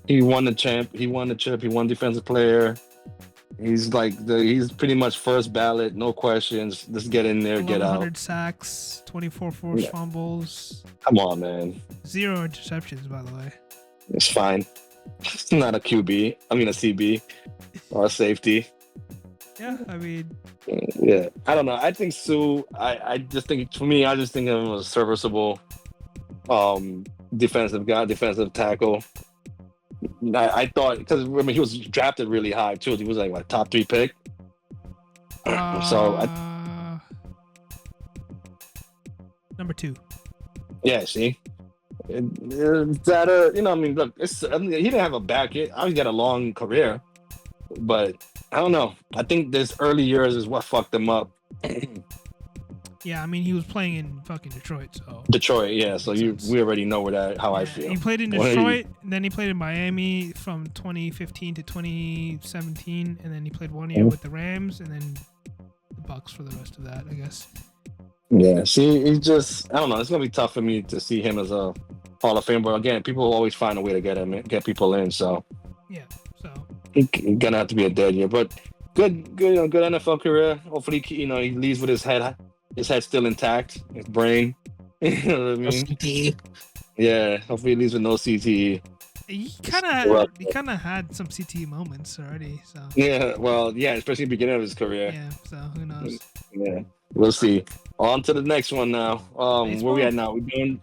Speaker 1: he won the champ. He won the chip. He won defensive player. He's like he's pretty much first ballot, no questions. Just get in there, get out.
Speaker 3: 100 sacks, 24 forced fumbles.
Speaker 1: Come on, man.
Speaker 3: 0 interceptions, by the way.
Speaker 1: It's fine. It's not a QB. I mean a CB or a safety.
Speaker 3: Yeah, I mean.
Speaker 1: Yeah, I don't know. I think Suh. I just think, for me, I just think of him as a serviceable, defensive guy, defensive tackle. I thought, because he was drafted really high too. He was like what, top 3 pick.
Speaker 3: Number 2.
Speaker 1: Yeah, see, that you know, I mean, look, he didn't have a back. He got a long career, but I don't know. I think this early years is what fucked him up.
Speaker 3: Yeah, I mean, he was playing in fucking Detroit, so.
Speaker 1: Detroit, yeah. So we already know how I feel.
Speaker 3: He played in Detroit, and then he played in Miami from 2015 to 2017, and then he played 1 year with the Rams, and then the Bucks for the rest of that, I guess.
Speaker 1: Yeah, see, he's just, I don't know. It's gonna be tough for me to see him as a Hall of Fame, but again, people will always find a way to get people in. So
Speaker 3: Yeah, so
Speaker 1: he's gonna have to be a dead year, but good, good NFL career. Hopefully, he leaves with his head still intact, his brain. You know what I mean?
Speaker 2: CTE.
Speaker 1: Yeah, hopefully he leaves with no CTE.
Speaker 3: he kind of had some CTE moments already. So
Speaker 1: Yeah, well, yeah, especially beginning of his career.
Speaker 3: yeah, so who knows?
Speaker 1: Yeah, we'll see. On to the next one now. Where we
Speaker 3: Baseball?
Speaker 1: at now? We doing.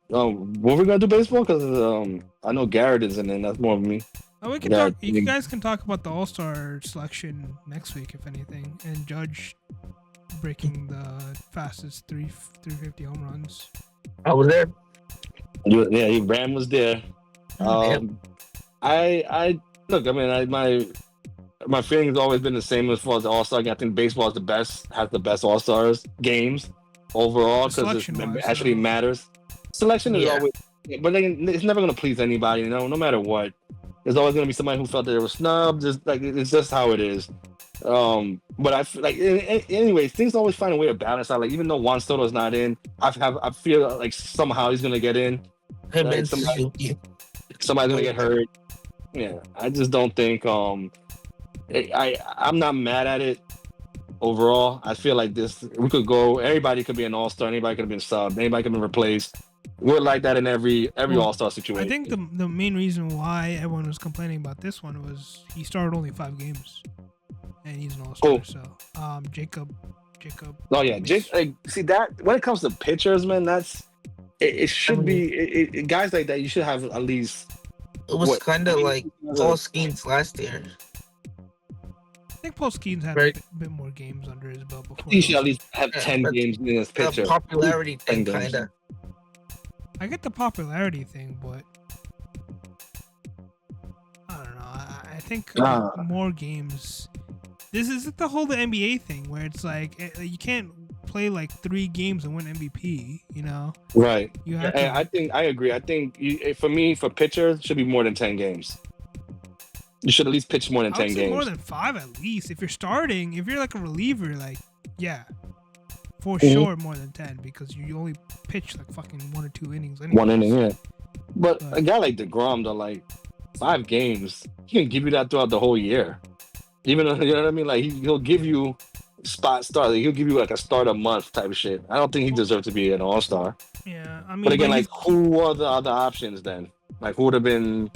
Speaker 1: What we gonna do baseball? Because I know Garrett is in it. That's more of me.
Speaker 3: Oh, we can
Speaker 1: Yeah,
Speaker 3: talk. You guys can talk about the All-Star selection next week, if anything, and Judge breaking the fastest 350 home runs.
Speaker 2: I was there.
Speaker 1: Yeah, Ram was there.
Speaker 2: Yep.
Speaker 1: I look. I mean, my feeling has always been the same as far as the All-Star game. I think baseball has the best All-Stars games overall because it
Speaker 3: Selection-wise,
Speaker 1: actually
Speaker 3: so-
Speaker 1: matters. Selection is
Speaker 2: Yeah.
Speaker 1: always, but it's never going to please anybody. No matter what, there's always going to be somebody who felt that they were snubbed. Just like it's just how it is. But I feel like anyways, things always find a way to balance out. Like even though Juan Soto's not in, I feel like somehow he's going to get in.
Speaker 2: Him
Speaker 1: Like,
Speaker 2: and Suzuki.
Speaker 1: Somebody's going to get hurt. Yeah, I just don't think. I'm not mad at it overall. I feel like we could go. Everybody could be an all-star. Anybody could have been subbed. Anybody could have been replaced. We're like that in every all-star situation.
Speaker 3: I think the main reason why everyone was complaining about this one was he started only 5 games, and he's an all-star.
Speaker 1: Oh.
Speaker 3: So Jacob.
Speaker 1: Oh yeah, Jake. Like, see that when it comes to pitchers, man, it should be guys like that. You should have at least.
Speaker 2: It was
Speaker 1: What?
Speaker 2: kind of like Paul Skeens last year.
Speaker 3: I think Paul Skeens had
Speaker 2: Right.
Speaker 3: a bit more games under his belt before.
Speaker 1: He should at
Speaker 3: those.
Speaker 1: least have 10
Speaker 2: but
Speaker 1: games in his pitcher.
Speaker 2: The popularity thing,
Speaker 1: 10 games.
Speaker 2: kind of.
Speaker 3: I get the popularity thing, but I don't know. I think more games. This is the whole NBA thing where it's like you can't play like 3 games and win MVP. You know,
Speaker 1: Right.
Speaker 3: you have to.
Speaker 1: I agree. I think for me, for pitchers, it should be more than 10 games. You should at least pitch more than
Speaker 3: I would
Speaker 1: 10
Speaker 3: say
Speaker 1: games.
Speaker 3: more than 5 at least. If you're starting, if you're like a reliever, like yeah, for
Speaker 1: Mhm.
Speaker 3: sure more than 10 because you only pitch like fucking 1 or 2 innings. Anyways.
Speaker 1: 1 inning, yeah. But a guy like DeGrom, though, like 5 games, he can give you that throughout the whole year. Even though, you know what I mean? Like he'll give you spot start. Like, he'll give you like a start a month type of shit. I don't think he deserves to be an all-star.
Speaker 3: Yeah, I mean,
Speaker 1: But again, like who are the other options then? Like who would have been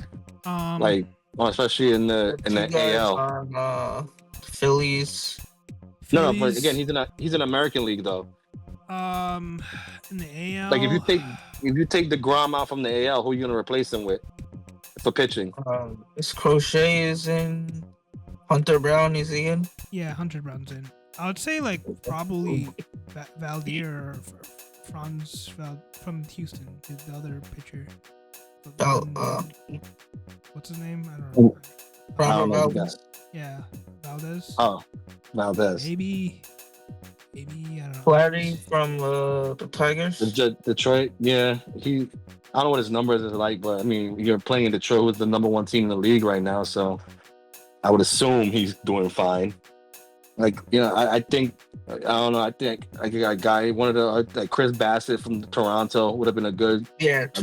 Speaker 1: like, especially in the AL?
Speaker 2: Phillies.
Speaker 1: No, but
Speaker 3: Phillies,
Speaker 1: again, he's an American League though.
Speaker 3: in the AL.
Speaker 1: Like if you take DeGrom out from the AL, who are you gonna replace him with for pitching?
Speaker 2: This Crochet is in. Hunter Brown is in.
Speaker 3: Yeah, Hunter Brown's in. I would say like probably Valdir or Franz from Houston, the other pitcher. What's his name? I don't know.
Speaker 1: I don't know the guy.
Speaker 3: Yeah, Valdez.
Speaker 1: Oh, Valdez.
Speaker 3: Maybe I don't know.
Speaker 2: Flaherty from the Tigers.
Speaker 1: Detroit. Yeah, I don't know what his numbers is like, but I mean, you're playing in Detroit, who's the number 1 team in the league right now, so I would assume he's doing fine. Like, you know, I think I don't know. I think like a guy, one of the like Chris Bassett from Toronto would have been a good fit.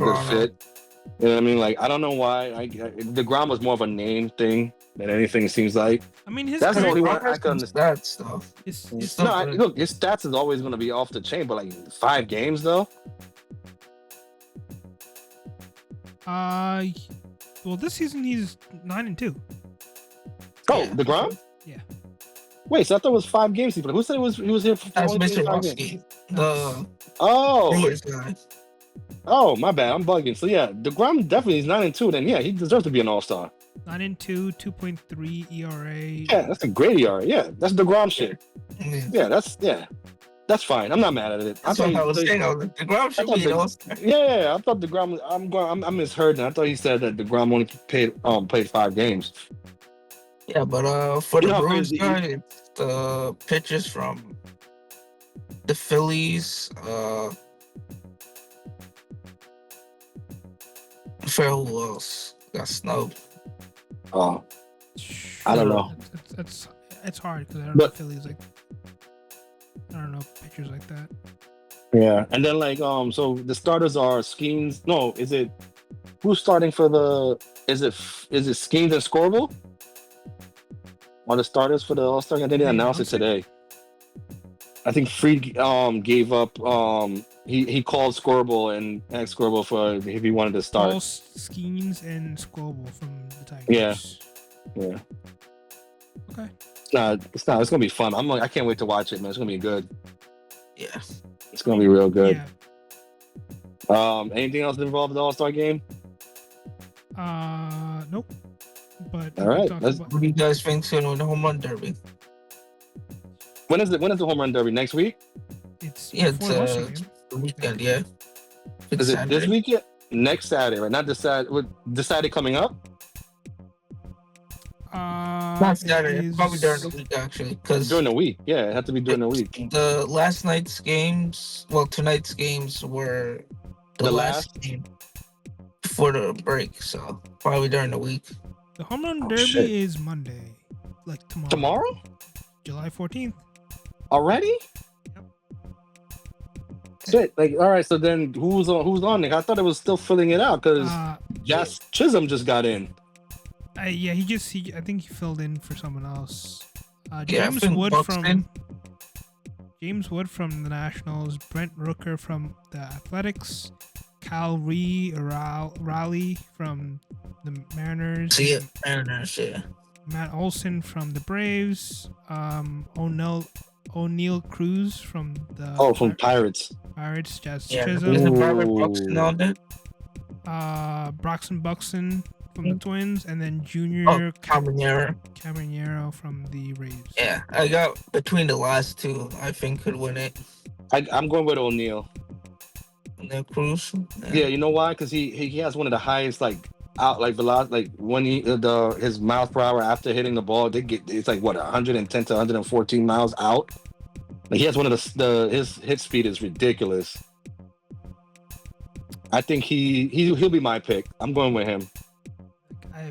Speaker 1: You know what I mean? Like, I don't know why. DeGrom was more of a name thing than anything. It seems like.
Speaker 3: I mean, his
Speaker 1: That's the
Speaker 3: career-
Speaker 1: only one I can understand.
Speaker 2: That stuff.
Speaker 1: Look, his stats is always going to be off the chain, but like 5 games though.
Speaker 3: Well, this season he's 9-2.
Speaker 1: Oh,
Speaker 2: Yeah.
Speaker 1: DeGrom?
Speaker 3: Yeah.
Speaker 1: Wait, so I thought it was 5 games he played. Who said he was here for
Speaker 2: That's
Speaker 1: only
Speaker 2: Mr.
Speaker 1: 5 games?
Speaker 2: Roski. The
Speaker 1: Oh,
Speaker 2: Brewers guy.
Speaker 1: oh, my bad. I'm bugging. So yeah, DeGrom definitely is 9-2. Then yeah, he deserves to be an all-star.
Speaker 3: 9-2, 2.3 ERA.
Speaker 1: Yeah, that's a great ERA. Yeah, that's DeGrom shit.
Speaker 2: Yeah.
Speaker 1: Yeah, that's fine. I'm not mad at it.
Speaker 2: That's what I was saying. The ground should be an all-star.
Speaker 1: Yeah, I thought DeGrom. I'm misheard. I thought he said that DeGrom only played 5 games.
Speaker 2: Yeah, but for the
Speaker 1: You know,
Speaker 2: Brewers
Speaker 1: the-
Speaker 2: guy, it's the pitchers from the Phillies. I forget who else got snubbed.
Speaker 1: Oh, I don't know.
Speaker 3: It's hard because I don't
Speaker 1: But-
Speaker 3: know Phillies like I don't know pitchers like that.
Speaker 1: Yeah, and then so the starters are Skeens. No, is it who's starting for the? Is it Skeens and Scorbel? Are the starters for the All Star game? They didn't announce it today. I think Fried gave up. He called Scorbel and asked Scorbel for if he wanted to start.
Speaker 3: Paul Skeens and Scorbel from the Tigers.
Speaker 1: Yeah.
Speaker 3: Okay.
Speaker 1: It's not. It's gonna be fun. I can't wait to watch it, man. It's gonna be good.
Speaker 2: Yeah.
Speaker 1: It's gonna be real good.
Speaker 3: Yeah.
Speaker 1: Anything else involved in the All Star game?
Speaker 3: Nope. But
Speaker 1: all right.
Speaker 2: What do you guys think soon with the home run derby?
Speaker 1: When is the home run derby? Next week?
Speaker 3: It's
Speaker 2: the weekend. Yeah.
Speaker 1: Is it this weekend? Next Saturday, right? Not this Saturday. This Saturday coming up?
Speaker 2: Not Saturday. Probably during the week, actually.
Speaker 1: During the week, yeah, it had to be during the week.
Speaker 2: The last night's games, tonight's games were the last game before the break, so probably during the week.
Speaker 3: The home run derby is Monday, like tomorrow.
Speaker 1: Tomorrow?
Speaker 3: July 14th.
Speaker 1: Already?
Speaker 3: Yep.
Speaker 1: Shit! Like, all right. So then, who's on? Like, I thought it was still filling it out because Chisholm just got in.
Speaker 3: Yeah, I think he filled in for someone else.
Speaker 2: James
Speaker 3: Wood from the Nationals, Brent Rooker from the Athletics, Cal Raleigh from the Mariners.
Speaker 2: Mariners, yeah.
Speaker 3: Matt Olson from the Braves, O'Neal Cruz from the
Speaker 1: from Pirates.
Speaker 3: Chisholm.
Speaker 2: Buxton
Speaker 3: Broxton Buxton from the Twins, and then Junior Caminero from the Rays.
Speaker 2: Yeah, I got between the last two. I think could win it.
Speaker 1: I'm going with O'Neal.
Speaker 2: O'Neal Cruz.
Speaker 1: Yeah, you know why? Because he has one of the highest velocity, when his miles per hour after hitting the ball, it's 110 to 114 miles out. Like, he has one of his hit speed is ridiculous. I think he'll be my pick. I'm going with him.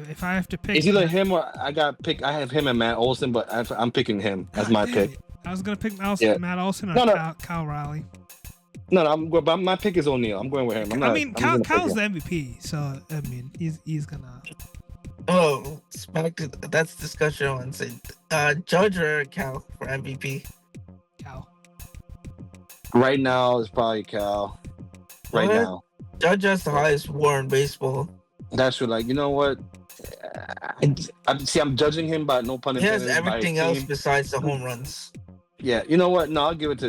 Speaker 3: If I have to pick,
Speaker 1: it's either him or I have him and Matt Olson, but I'm picking him as my pick.
Speaker 3: I was gonna pick Matt Olson or Kyle Raleigh.
Speaker 1: No, but my pick is O'Neal. I'm going with him.
Speaker 3: Kyle's the MVP, so he's gonna.
Speaker 2: Oh, that's discussion on Wednesday. Judge or Cal for MVP?
Speaker 3: Cal.
Speaker 1: Right now, it's probably Cal. Now,
Speaker 2: Judge has the highest WAR in baseball.
Speaker 1: That's true. Like, you know what? I'm judging him by no pun intended.
Speaker 2: He has everything else besides the home runs.
Speaker 1: Yeah, you know what? No, I'll give it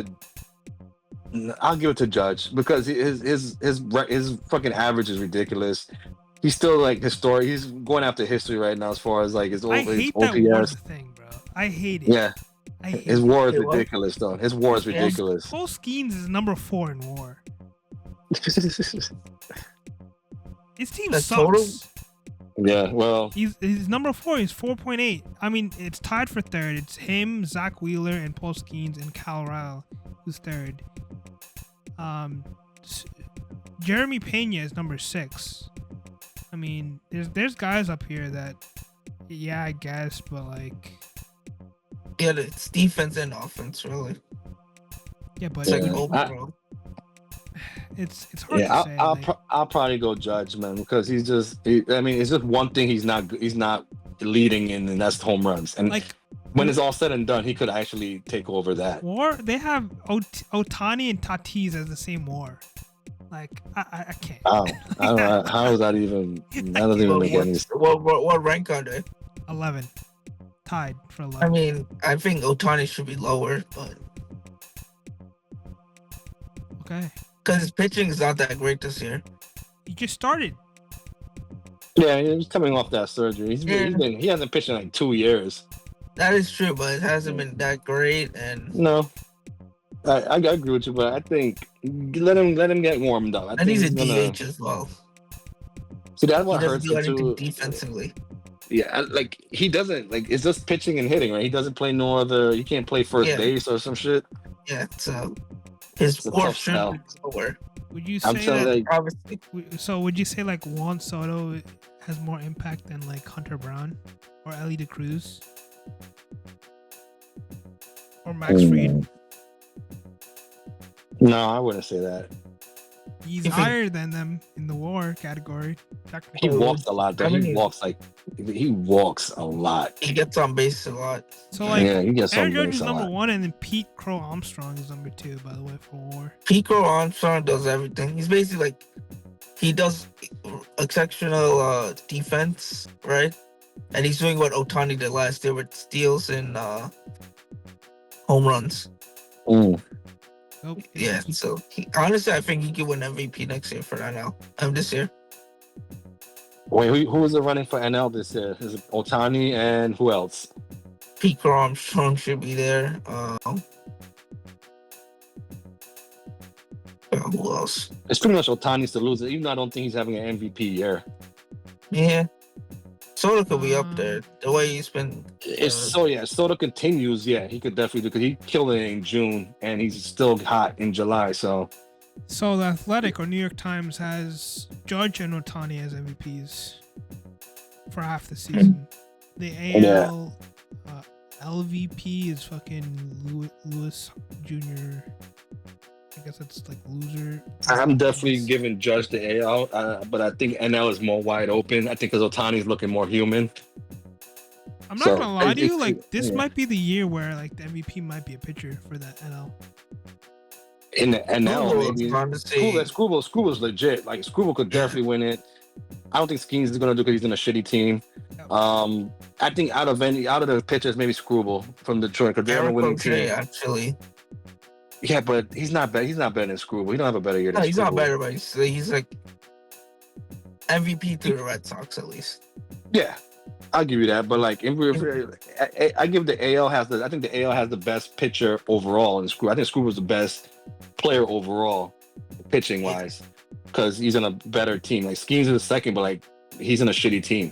Speaker 1: to Judge because his fucking average is ridiculous. He's still historic. He's going after history right now as far as his OPS.
Speaker 3: I hate that WAR thing, bro. I hate it.
Speaker 1: Yeah, his WAR is ridiculous, though. His WAR is ridiculous.
Speaker 3: Paul Skeens is number 4 in WAR. His team sucks. Total?
Speaker 1: Yeah, well,
Speaker 3: he's number 4. He's 4.8. I mean, it's tied for third. It's him, Zach Wheeler, and Paul Skeens, and Cal Raleigh, who's third. Jeremy Pena is number 6. I mean, there's guys up here that, yeah, I guess, but
Speaker 2: yeah, it's defense and offense, really.
Speaker 3: Yeah, but
Speaker 2: overall.
Speaker 3: It's hard to say.
Speaker 1: I'll probably go Judge, man, because it's just one thing he's not leading in, and that's home runs. And when it's all said and done, he could actually take over that.
Speaker 3: WAR, they have Ohtani and Tatis as the same WAR. I can't.
Speaker 1: Wow. I don't know, how is that even? That doesn't even make any sense.
Speaker 2: What rank are they?
Speaker 3: 11. Tied for 11.
Speaker 2: I mean, I think Ohtani should be lower, but
Speaker 3: okay.
Speaker 2: Because his pitching is not that great this year.
Speaker 3: He just started.
Speaker 1: Yeah, he's coming off that surgery. He hasn't pitched in 2 years.
Speaker 2: That is true, but it hasn't been that great. And
Speaker 1: no, I agree with you, but I think let him get warmed up.
Speaker 2: I think he's a DH as well.
Speaker 1: See, that's what hurts him too.
Speaker 2: Defensively.
Speaker 1: Yeah, he doesn't it's just pitching and hitting, right? He doesn't play no other. He can't play first base or some shit.
Speaker 2: Yeah, so his WAR should be lower.
Speaker 3: Would you say would you say Juan Soto has more impact than Hunter Brown or Ellie De Cruz or Max Fried?
Speaker 1: No, I wouldn't say that.
Speaker 3: He's
Speaker 2: You think-
Speaker 3: higher than them in the WAR category.
Speaker 1: He
Speaker 3: Technically.
Speaker 1: walks a lot, though. He walks a lot.
Speaker 2: He gets on base a lot.
Speaker 3: So like,
Speaker 1: Yeah, he gets
Speaker 3: Aaron
Speaker 1: on
Speaker 3: Judge
Speaker 1: base
Speaker 3: is
Speaker 1: a
Speaker 3: number
Speaker 1: lot.
Speaker 3: 1, and then Pete Crow Armstrong is number 2. By the way, for WAR.
Speaker 2: Pico Armstrong does everything. He's basically like, he does exceptional defense, right? And he's doing what Otani did last year with steals and home runs.
Speaker 1: Mm.
Speaker 3: Oh,
Speaker 2: Yeah, so honestly, I think he could win MVP next year for NL. This year.
Speaker 1: Wait, who is it running for NL this year? Is it Otani and who else?
Speaker 2: Pico Armstrong should be there. Who else?
Speaker 1: It's pretty much Otani's to lose it, even though I don't think he's having an MVP year.
Speaker 2: Yeah. Soda could be up there. The way he's been.
Speaker 1: Soda continues. Yeah, he could definitely do, because he killed it in June and he's still hot in July. So
Speaker 3: So the Athletic or New York Times has Judge and Otani as MVPs for half the season. The AL LVP is fucking Lewis Jr. I guess it's like loser.
Speaker 1: I'm definitely giving Judge the AL, but I think NL is more wide open. I think because Otani's looking more human.
Speaker 3: I'm not gonna lie to you, like this might be the year where like the MVP might be a pitcher for that NL.
Speaker 1: In the NL, maybe
Speaker 2: Scrubble.
Speaker 1: Scrubble's legit. Like Scrubble could definitely win it. I don't think Skeens is gonna do because he's in a shitty team. I think out of the pitchers, maybe Scrubble from Detroit because they're on a winning team.
Speaker 2: Actually.
Speaker 1: Yeah, but he's not bad. He's not better than Scrubble. He don't have a better year than
Speaker 2: He's
Speaker 1: Scrubble.
Speaker 2: not better, but he's like MVP to the Red Sox at least.
Speaker 1: Yeah, I'll give you that. But like, I give the AL has the. I think the AL has the best pitcher overall in Scrubble. I think Scrubble's the best player overall, pitching wise, because he's in a better team. Like Skeens is the second, but like he's in a shitty team.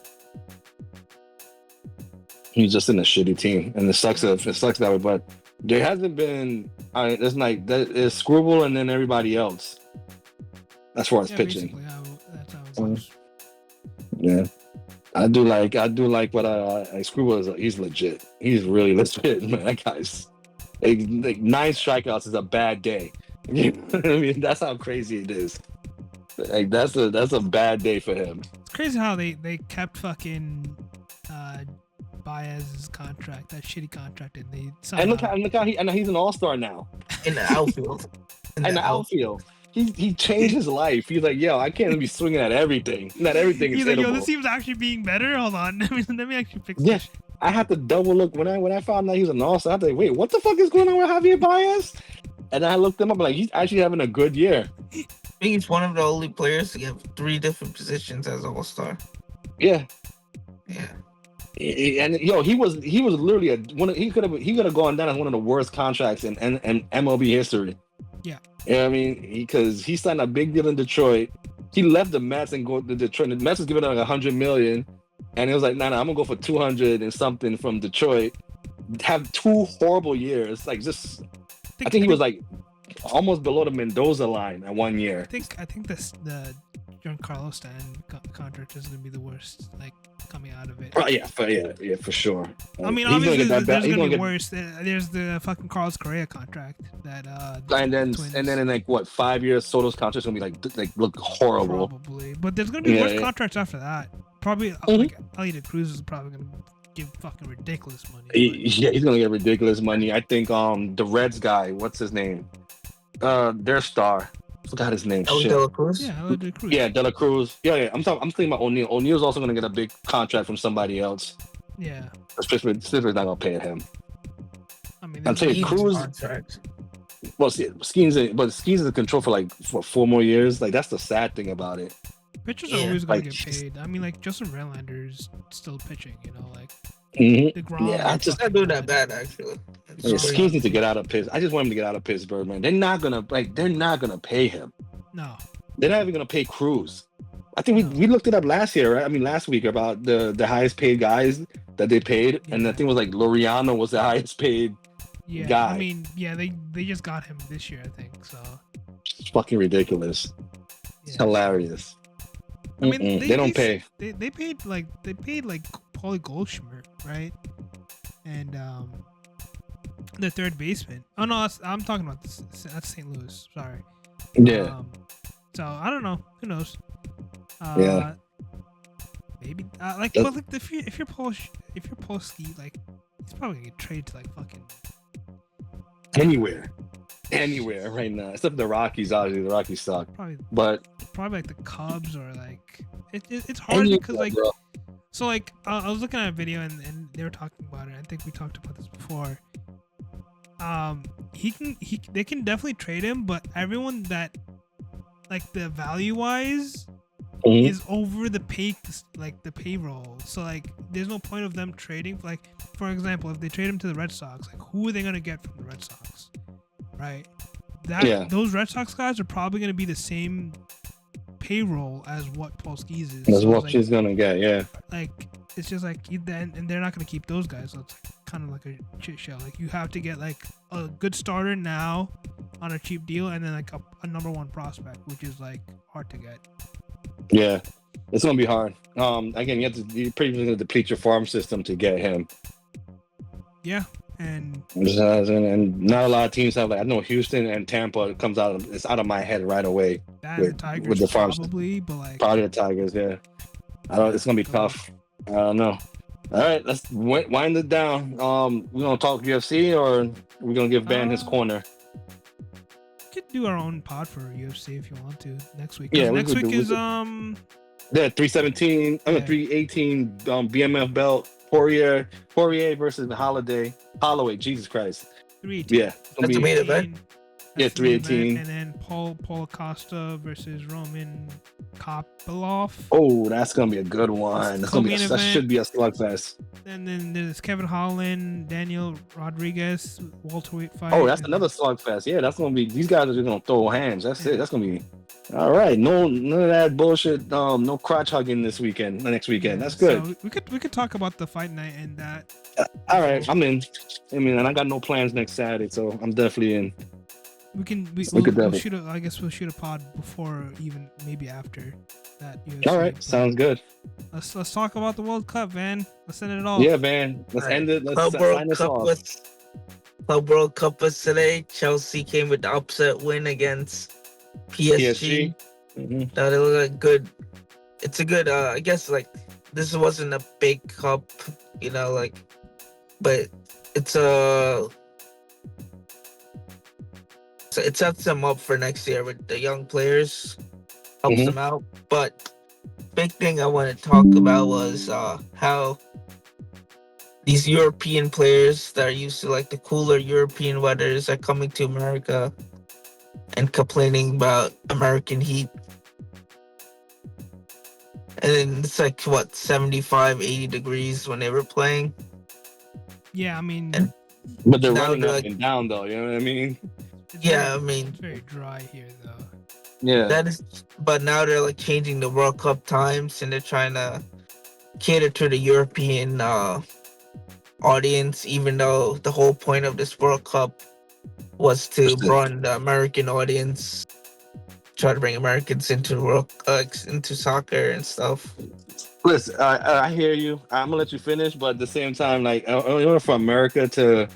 Speaker 1: He's just in a shitty team, and it sucks that way. But there hasn't been. It's like it's Scrubble and then everybody else. As far as pitching,
Speaker 3: That's how it goes.
Speaker 1: Yeah, I do like what Scrubble is. He's legit. He's really legit, man. That guy's like 9 strikeouts is a bad day. You know what I mean? That's how crazy it is. Like that's a bad day for him.
Speaker 3: It's crazy how they kept fucking Baez's contract, that shitty contract, and they
Speaker 1: and look how he's an all-star now
Speaker 2: in the outfield.
Speaker 1: In the outfield. He changed his life. He's like, yo, I can't be swinging at everything. Not everything is
Speaker 3: He's like, yo,
Speaker 1: hittable.
Speaker 3: this team's actually being better. Hold on, let me actually fix
Speaker 1: Yeah,
Speaker 3: this.
Speaker 1: I had to double look when I found out he was an all-star. I was like, wait, what the fuck is going on with Javier Baez? And I looked him up, like he's actually having a good year.
Speaker 2: I think he's one of the only players to get 3 different positions as all-star.
Speaker 1: Yeah.
Speaker 2: Yeah.
Speaker 1: And yo, he was literally he could have gone down as one of the worst contracts in MLB history.
Speaker 3: Yeah.
Speaker 1: You know what I mean? Because he signed a big deal in Detroit. He left the Mets and go to Detroit. The Mets was giving him like $100 million, and it was like, nah, I'm gonna go for 200 and something from Detroit. Have 2 horrible years. Like just, I think he was like almost below the Mendoza line at 1 year.
Speaker 3: I think the Giancarlo Stanton contract is gonna be the worst, like coming out of it.
Speaker 1: Yeah, for sure.
Speaker 3: I mean, obviously, there's gonna be worse. There's the fucking Carlos Correa contract that.
Speaker 1: And then in like what 5 years, Soto's contract's gonna be like look horrible.
Speaker 3: Probably, but there's gonna be worse contracts after that. Probably like Elliot Cruz is probably gonna give fucking ridiculous money.
Speaker 1: Yeah, he's gonna get ridiculous money. I think the Reds guy, what's his name? Their star. Forgot his name.
Speaker 2: De La Cruz?
Speaker 3: Yeah, De La Cruz.
Speaker 1: Yeah, De La Cruz. Yeah. I'm thinking about O'Neal. O'Neal's also gonna get a big contract from somebody else.
Speaker 3: Yeah.
Speaker 1: Pittsburgh's not gonna pay him.
Speaker 3: I mean,
Speaker 1: I'm telling you, Cruz. Well, see, Skeens is in control for like 4 more years. Like that's the sad thing about it.
Speaker 3: Pitchers are always gonna get paid. I mean, like Justin Verlander's still pitching. You know, like.
Speaker 1: Yeah,
Speaker 2: I just not doing that bad actually.
Speaker 1: Skeens needs to get out of Pittsburgh. I just want him to get out of Pittsburgh, man. They're not gonna pay him.
Speaker 3: No.
Speaker 1: They're not even gonna pay Cruz. I think we looked it up last year, right? I mean last week about the highest paid guys that they paid, and I think it was like Laureano was the highest paid guy.
Speaker 3: I mean, yeah, they just got him this year, I think. So
Speaker 1: it's fucking ridiculous. It's hilarious.
Speaker 3: I mean,
Speaker 1: they don't pay.
Speaker 3: They paid like Paulie Goldschmidt, right? And The third baseman. Oh no, I'm talking about this. That's St. Louis. Sorry.
Speaker 1: Yeah.
Speaker 3: So I don't know. Who knows?
Speaker 1: Yeah.
Speaker 3: Maybe but like if you're Polsky, like he's probably gonna get traded to like fucking
Speaker 1: anywhere right now, except the Rockies. Obviously, the Rockies suck.
Speaker 3: Probably like the Cubs or like it's hard because like
Speaker 1: bro.
Speaker 3: so like I was looking at a video and they were talking about it. I think we talked about this before. They can definitely trade him, but everyone that like the value wise is over the payroll. So like there's no point of them trading. Like for example, if they trade him to the Red Sox, like who are they gonna get from the Red Sox? Right? Those Red Sox guys are probably gonna be the same payroll as what Polsky's is.
Speaker 1: That's what
Speaker 3: like,
Speaker 1: she's gonna get, yeah.
Speaker 3: Like it's just like then and they're not gonna keep those guys. So it's kind of like a shit show. Like you have to get like a good starter now on a cheap deal, and then like a number one prospect, which is like hard to get.
Speaker 1: Yeah, it's gonna be hard. Again, you pretty much gonna deplete your farm system to get him.
Speaker 3: Yeah, and
Speaker 1: not a lot of teams have. Like I know Houston and Tampa comes out. It's out of my head right away.
Speaker 3: The Tigers
Speaker 1: with the farm
Speaker 3: probably, but like
Speaker 1: probably the Tigers. Yeah, I don't. It's gonna be tough. I don't know. All right, let's wind it down. We're gonna talk UFC, or we're gonna give Ben his corner.
Speaker 3: We could do our own pod for UFC if you want to next week.
Speaker 1: Yeah,
Speaker 3: next week is
Speaker 1: 317. 318 BMF belt. Poirier versus Holloway. Jesus Christ.
Speaker 3: 318.
Speaker 1: Yeah,
Speaker 2: that's the main event.
Speaker 1: Yeah, 318.
Speaker 3: And then Paul Acosta versus Roman Kopylov.
Speaker 1: Oh, that's gonna be a good one. That should be a slugfest.
Speaker 3: And then there's Kevin Holland, Daniel Rodriguez, welterweight fight.
Speaker 1: Oh, that's another slugfest. Yeah, that's gonna be. These guys are just gonna throw hands. That's it. That's gonna be. All right. None of that bullshit. No crotch hugging next weekend. That's good.
Speaker 3: So we could talk about the fight night and that.
Speaker 1: All right, I'm in. And I got no plans next Saturday, so I'm definitely in.
Speaker 3: We'll shoot I guess we'll shoot a pod before, even maybe after that. UFC.
Speaker 1: All right, sounds good.
Speaker 3: Let's talk about the World Cup, man. Let's end it off.
Speaker 1: Yeah, man. Let's end it. Let's sign this off.
Speaker 2: Club World Cup was today. Chelsea came with the upset win against PSG. That it looked like good. It's a good. I guess like this wasn't a big cup, but it's a. So it sets them up for next year with the young players, helps them out. But big thing I want to talk about was how these European players that are used to like the cooler European weathers are coming to America and complaining about American heat. And then it's like, 75, 80 degrees when they were playing.
Speaker 3: Yeah, I mean...
Speaker 1: But they're running up and down, though, you know what I mean?
Speaker 3: It's very dry here, though.
Speaker 1: Yeah.
Speaker 2: But now they're like changing the World Cup times, and they're trying to cater to the European audience, even though the whole point of this World Cup was to broaden the American audience, try to bring Americans into into soccer and stuff.
Speaker 1: Listen, I hear you. I'm gonna let you finish, but at the same time, like, in order for America to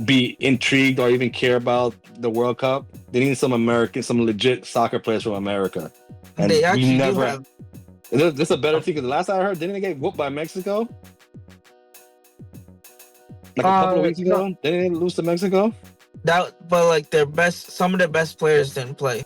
Speaker 1: be intrigued or even care about the World Cup, they need some legit soccer players from America. And
Speaker 2: they actually do have.
Speaker 1: This is a better team, because the last I heard, didn't they get whooped by Mexico? Like a couple of weeks ago, didn't they lose to Mexico?
Speaker 2: But like some of their best players didn't play.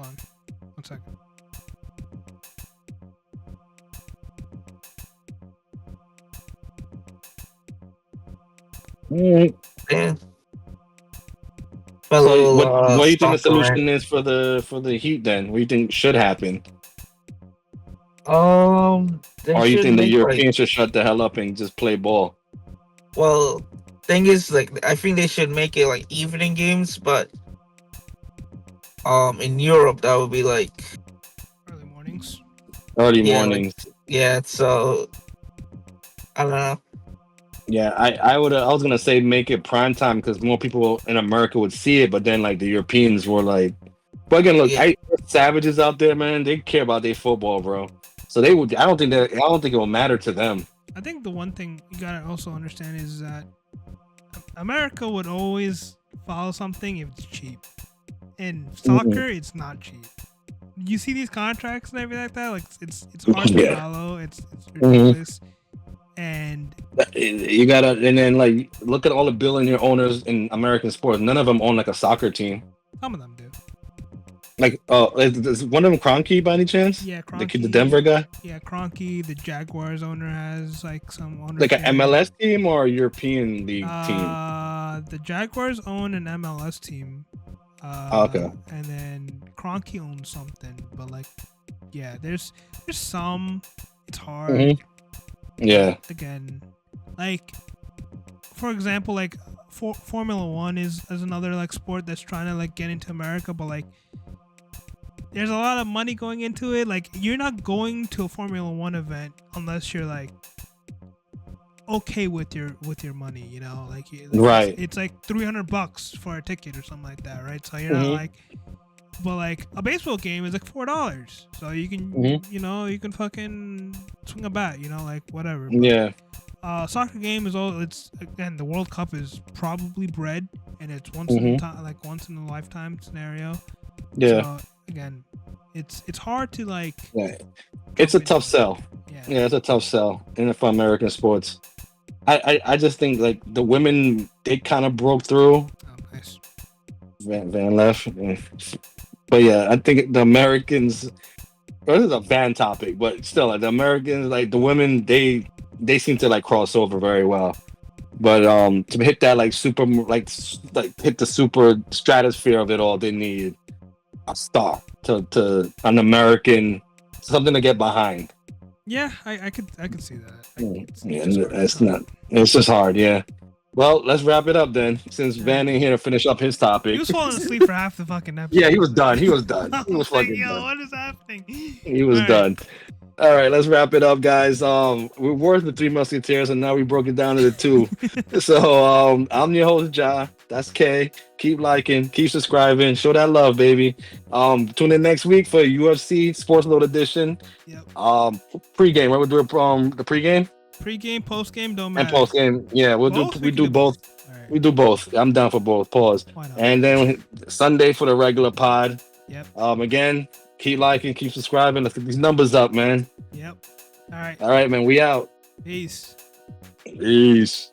Speaker 3: Hold on. 1 second.
Speaker 2: Yeah.
Speaker 1: So what do you think the
Speaker 2: Soccer rant.
Speaker 1: solution is for the Heat then? What do you think should happen?
Speaker 2: They
Speaker 1: Or you
Speaker 2: should
Speaker 1: think the
Speaker 2: make like,
Speaker 1: Europeans should shut the hell up and just play ball?
Speaker 2: well, thing is, like, I think they should make it like evening games, but in Europe that would be like,
Speaker 3: Early mornings.
Speaker 1: Early
Speaker 2: yeah, like,
Speaker 1: mornings.
Speaker 2: yeah. So I don't know.
Speaker 1: Yeah, I was gonna say make it prime time because more people in America would see it, but then like the Europeans were like, but again, look,
Speaker 2: Yeah,
Speaker 1: savages out there, man. They care about their football, bro. So they would. I don't think it will matter to them.
Speaker 3: I think the one thing you gotta also understand is that America would always follow something if it's cheap. In soccer, it's not cheap. You see these contracts and everything like that. Like it's hard to
Speaker 1: Yeah.
Speaker 3: follow. It's ridiculous. And
Speaker 1: You gotta, and then like look at all the billionaire owners in American sports. None of them own like a soccer team.
Speaker 3: some of them do.
Speaker 1: Like, is one of them Kroenke by any chance?
Speaker 3: Yeah,
Speaker 1: The
Speaker 3: Kroenke.
Speaker 1: Denver guy.
Speaker 3: Yeah, Kroenke, the Jaguars owner, has like some owners.
Speaker 1: Like an MLS team or a European league team?
Speaker 3: The Jaguars own an MLS team.
Speaker 1: Okay.
Speaker 3: And then Kroenke owns something, but like, yeah, there's some. It's hard.
Speaker 1: Mhm. Yeah.
Speaker 3: Again, like, for example, like Formula One is another like sport that's trying to like get into America, but like, there's a lot of money going into it. Like, you're not going to a Formula One event unless you're like okay with your money, you know, like
Speaker 1: Right.
Speaker 3: it's like $300 for a ticket or something like that, right? So you're not like, but like a baseball game is like $4, so you can you know, you can fucking swing a bat, you know, like whatever. But,
Speaker 1: Yeah.
Speaker 3: soccer game is all, it's, again, the World Cup is probably bred, and it's once in a time, like once in a lifetime scenario.
Speaker 1: Yeah.
Speaker 3: So again, it's hard to like.
Speaker 1: Yeah. It's a tough sell.
Speaker 3: Yeah.
Speaker 1: It's a tough sell for American sports. I just think like the women, they kind of broke through.
Speaker 3: Oh, nice.
Speaker 1: Van left, but yeah, I think the Americans. Well, this is a Van topic, but still, like the Americans, like the women, they seem to like cross over very well. But to hit that like super like hit the super stratosphere of it all, they need a star to an American, something to get behind.
Speaker 3: Yeah, I could see that.
Speaker 1: It's just hard. Yeah. Well, let's wrap it up then, since Van ain't here to finish up his topic.
Speaker 3: He was falling asleep for half the fucking episode.
Speaker 1: Yeah, he was done. He was
Speaker 3: fucking
Speaker 1: done.
Speaker 3: what is happening?
Speaker 1: He was done. All right, let's wrap it up, guys. We were the Three Musketeers, and now we broke it down to the two. So I'm your host, Ja. That's K. Keep liking, keep subscribing, show that love, baby. Tune in next week for UFC Sportsload edition.
Speaker 3: Yep.
Speaker 1: Pre-game, right? We'll do the pre-game.
Speaker 3: Pre-game, post-game, don't matter.
Speaker 1: And post-game, yeah, we do both.
Speaker 3: Right.
Speaker 1: We do both. I'm down for both. Pause.
Speaker 3: Why not?
Speaker 1: And then Sunday for the regular pod.
Speaker 3: Yep.
Speaker 1: Again, keep liking, keep subscribing. Let's get these numbers up, man.
Speaker 3: Yep. All right.
Speaker 1: All right, man. We out.
Speaker 3: Peace.
Speaker 1: Peace.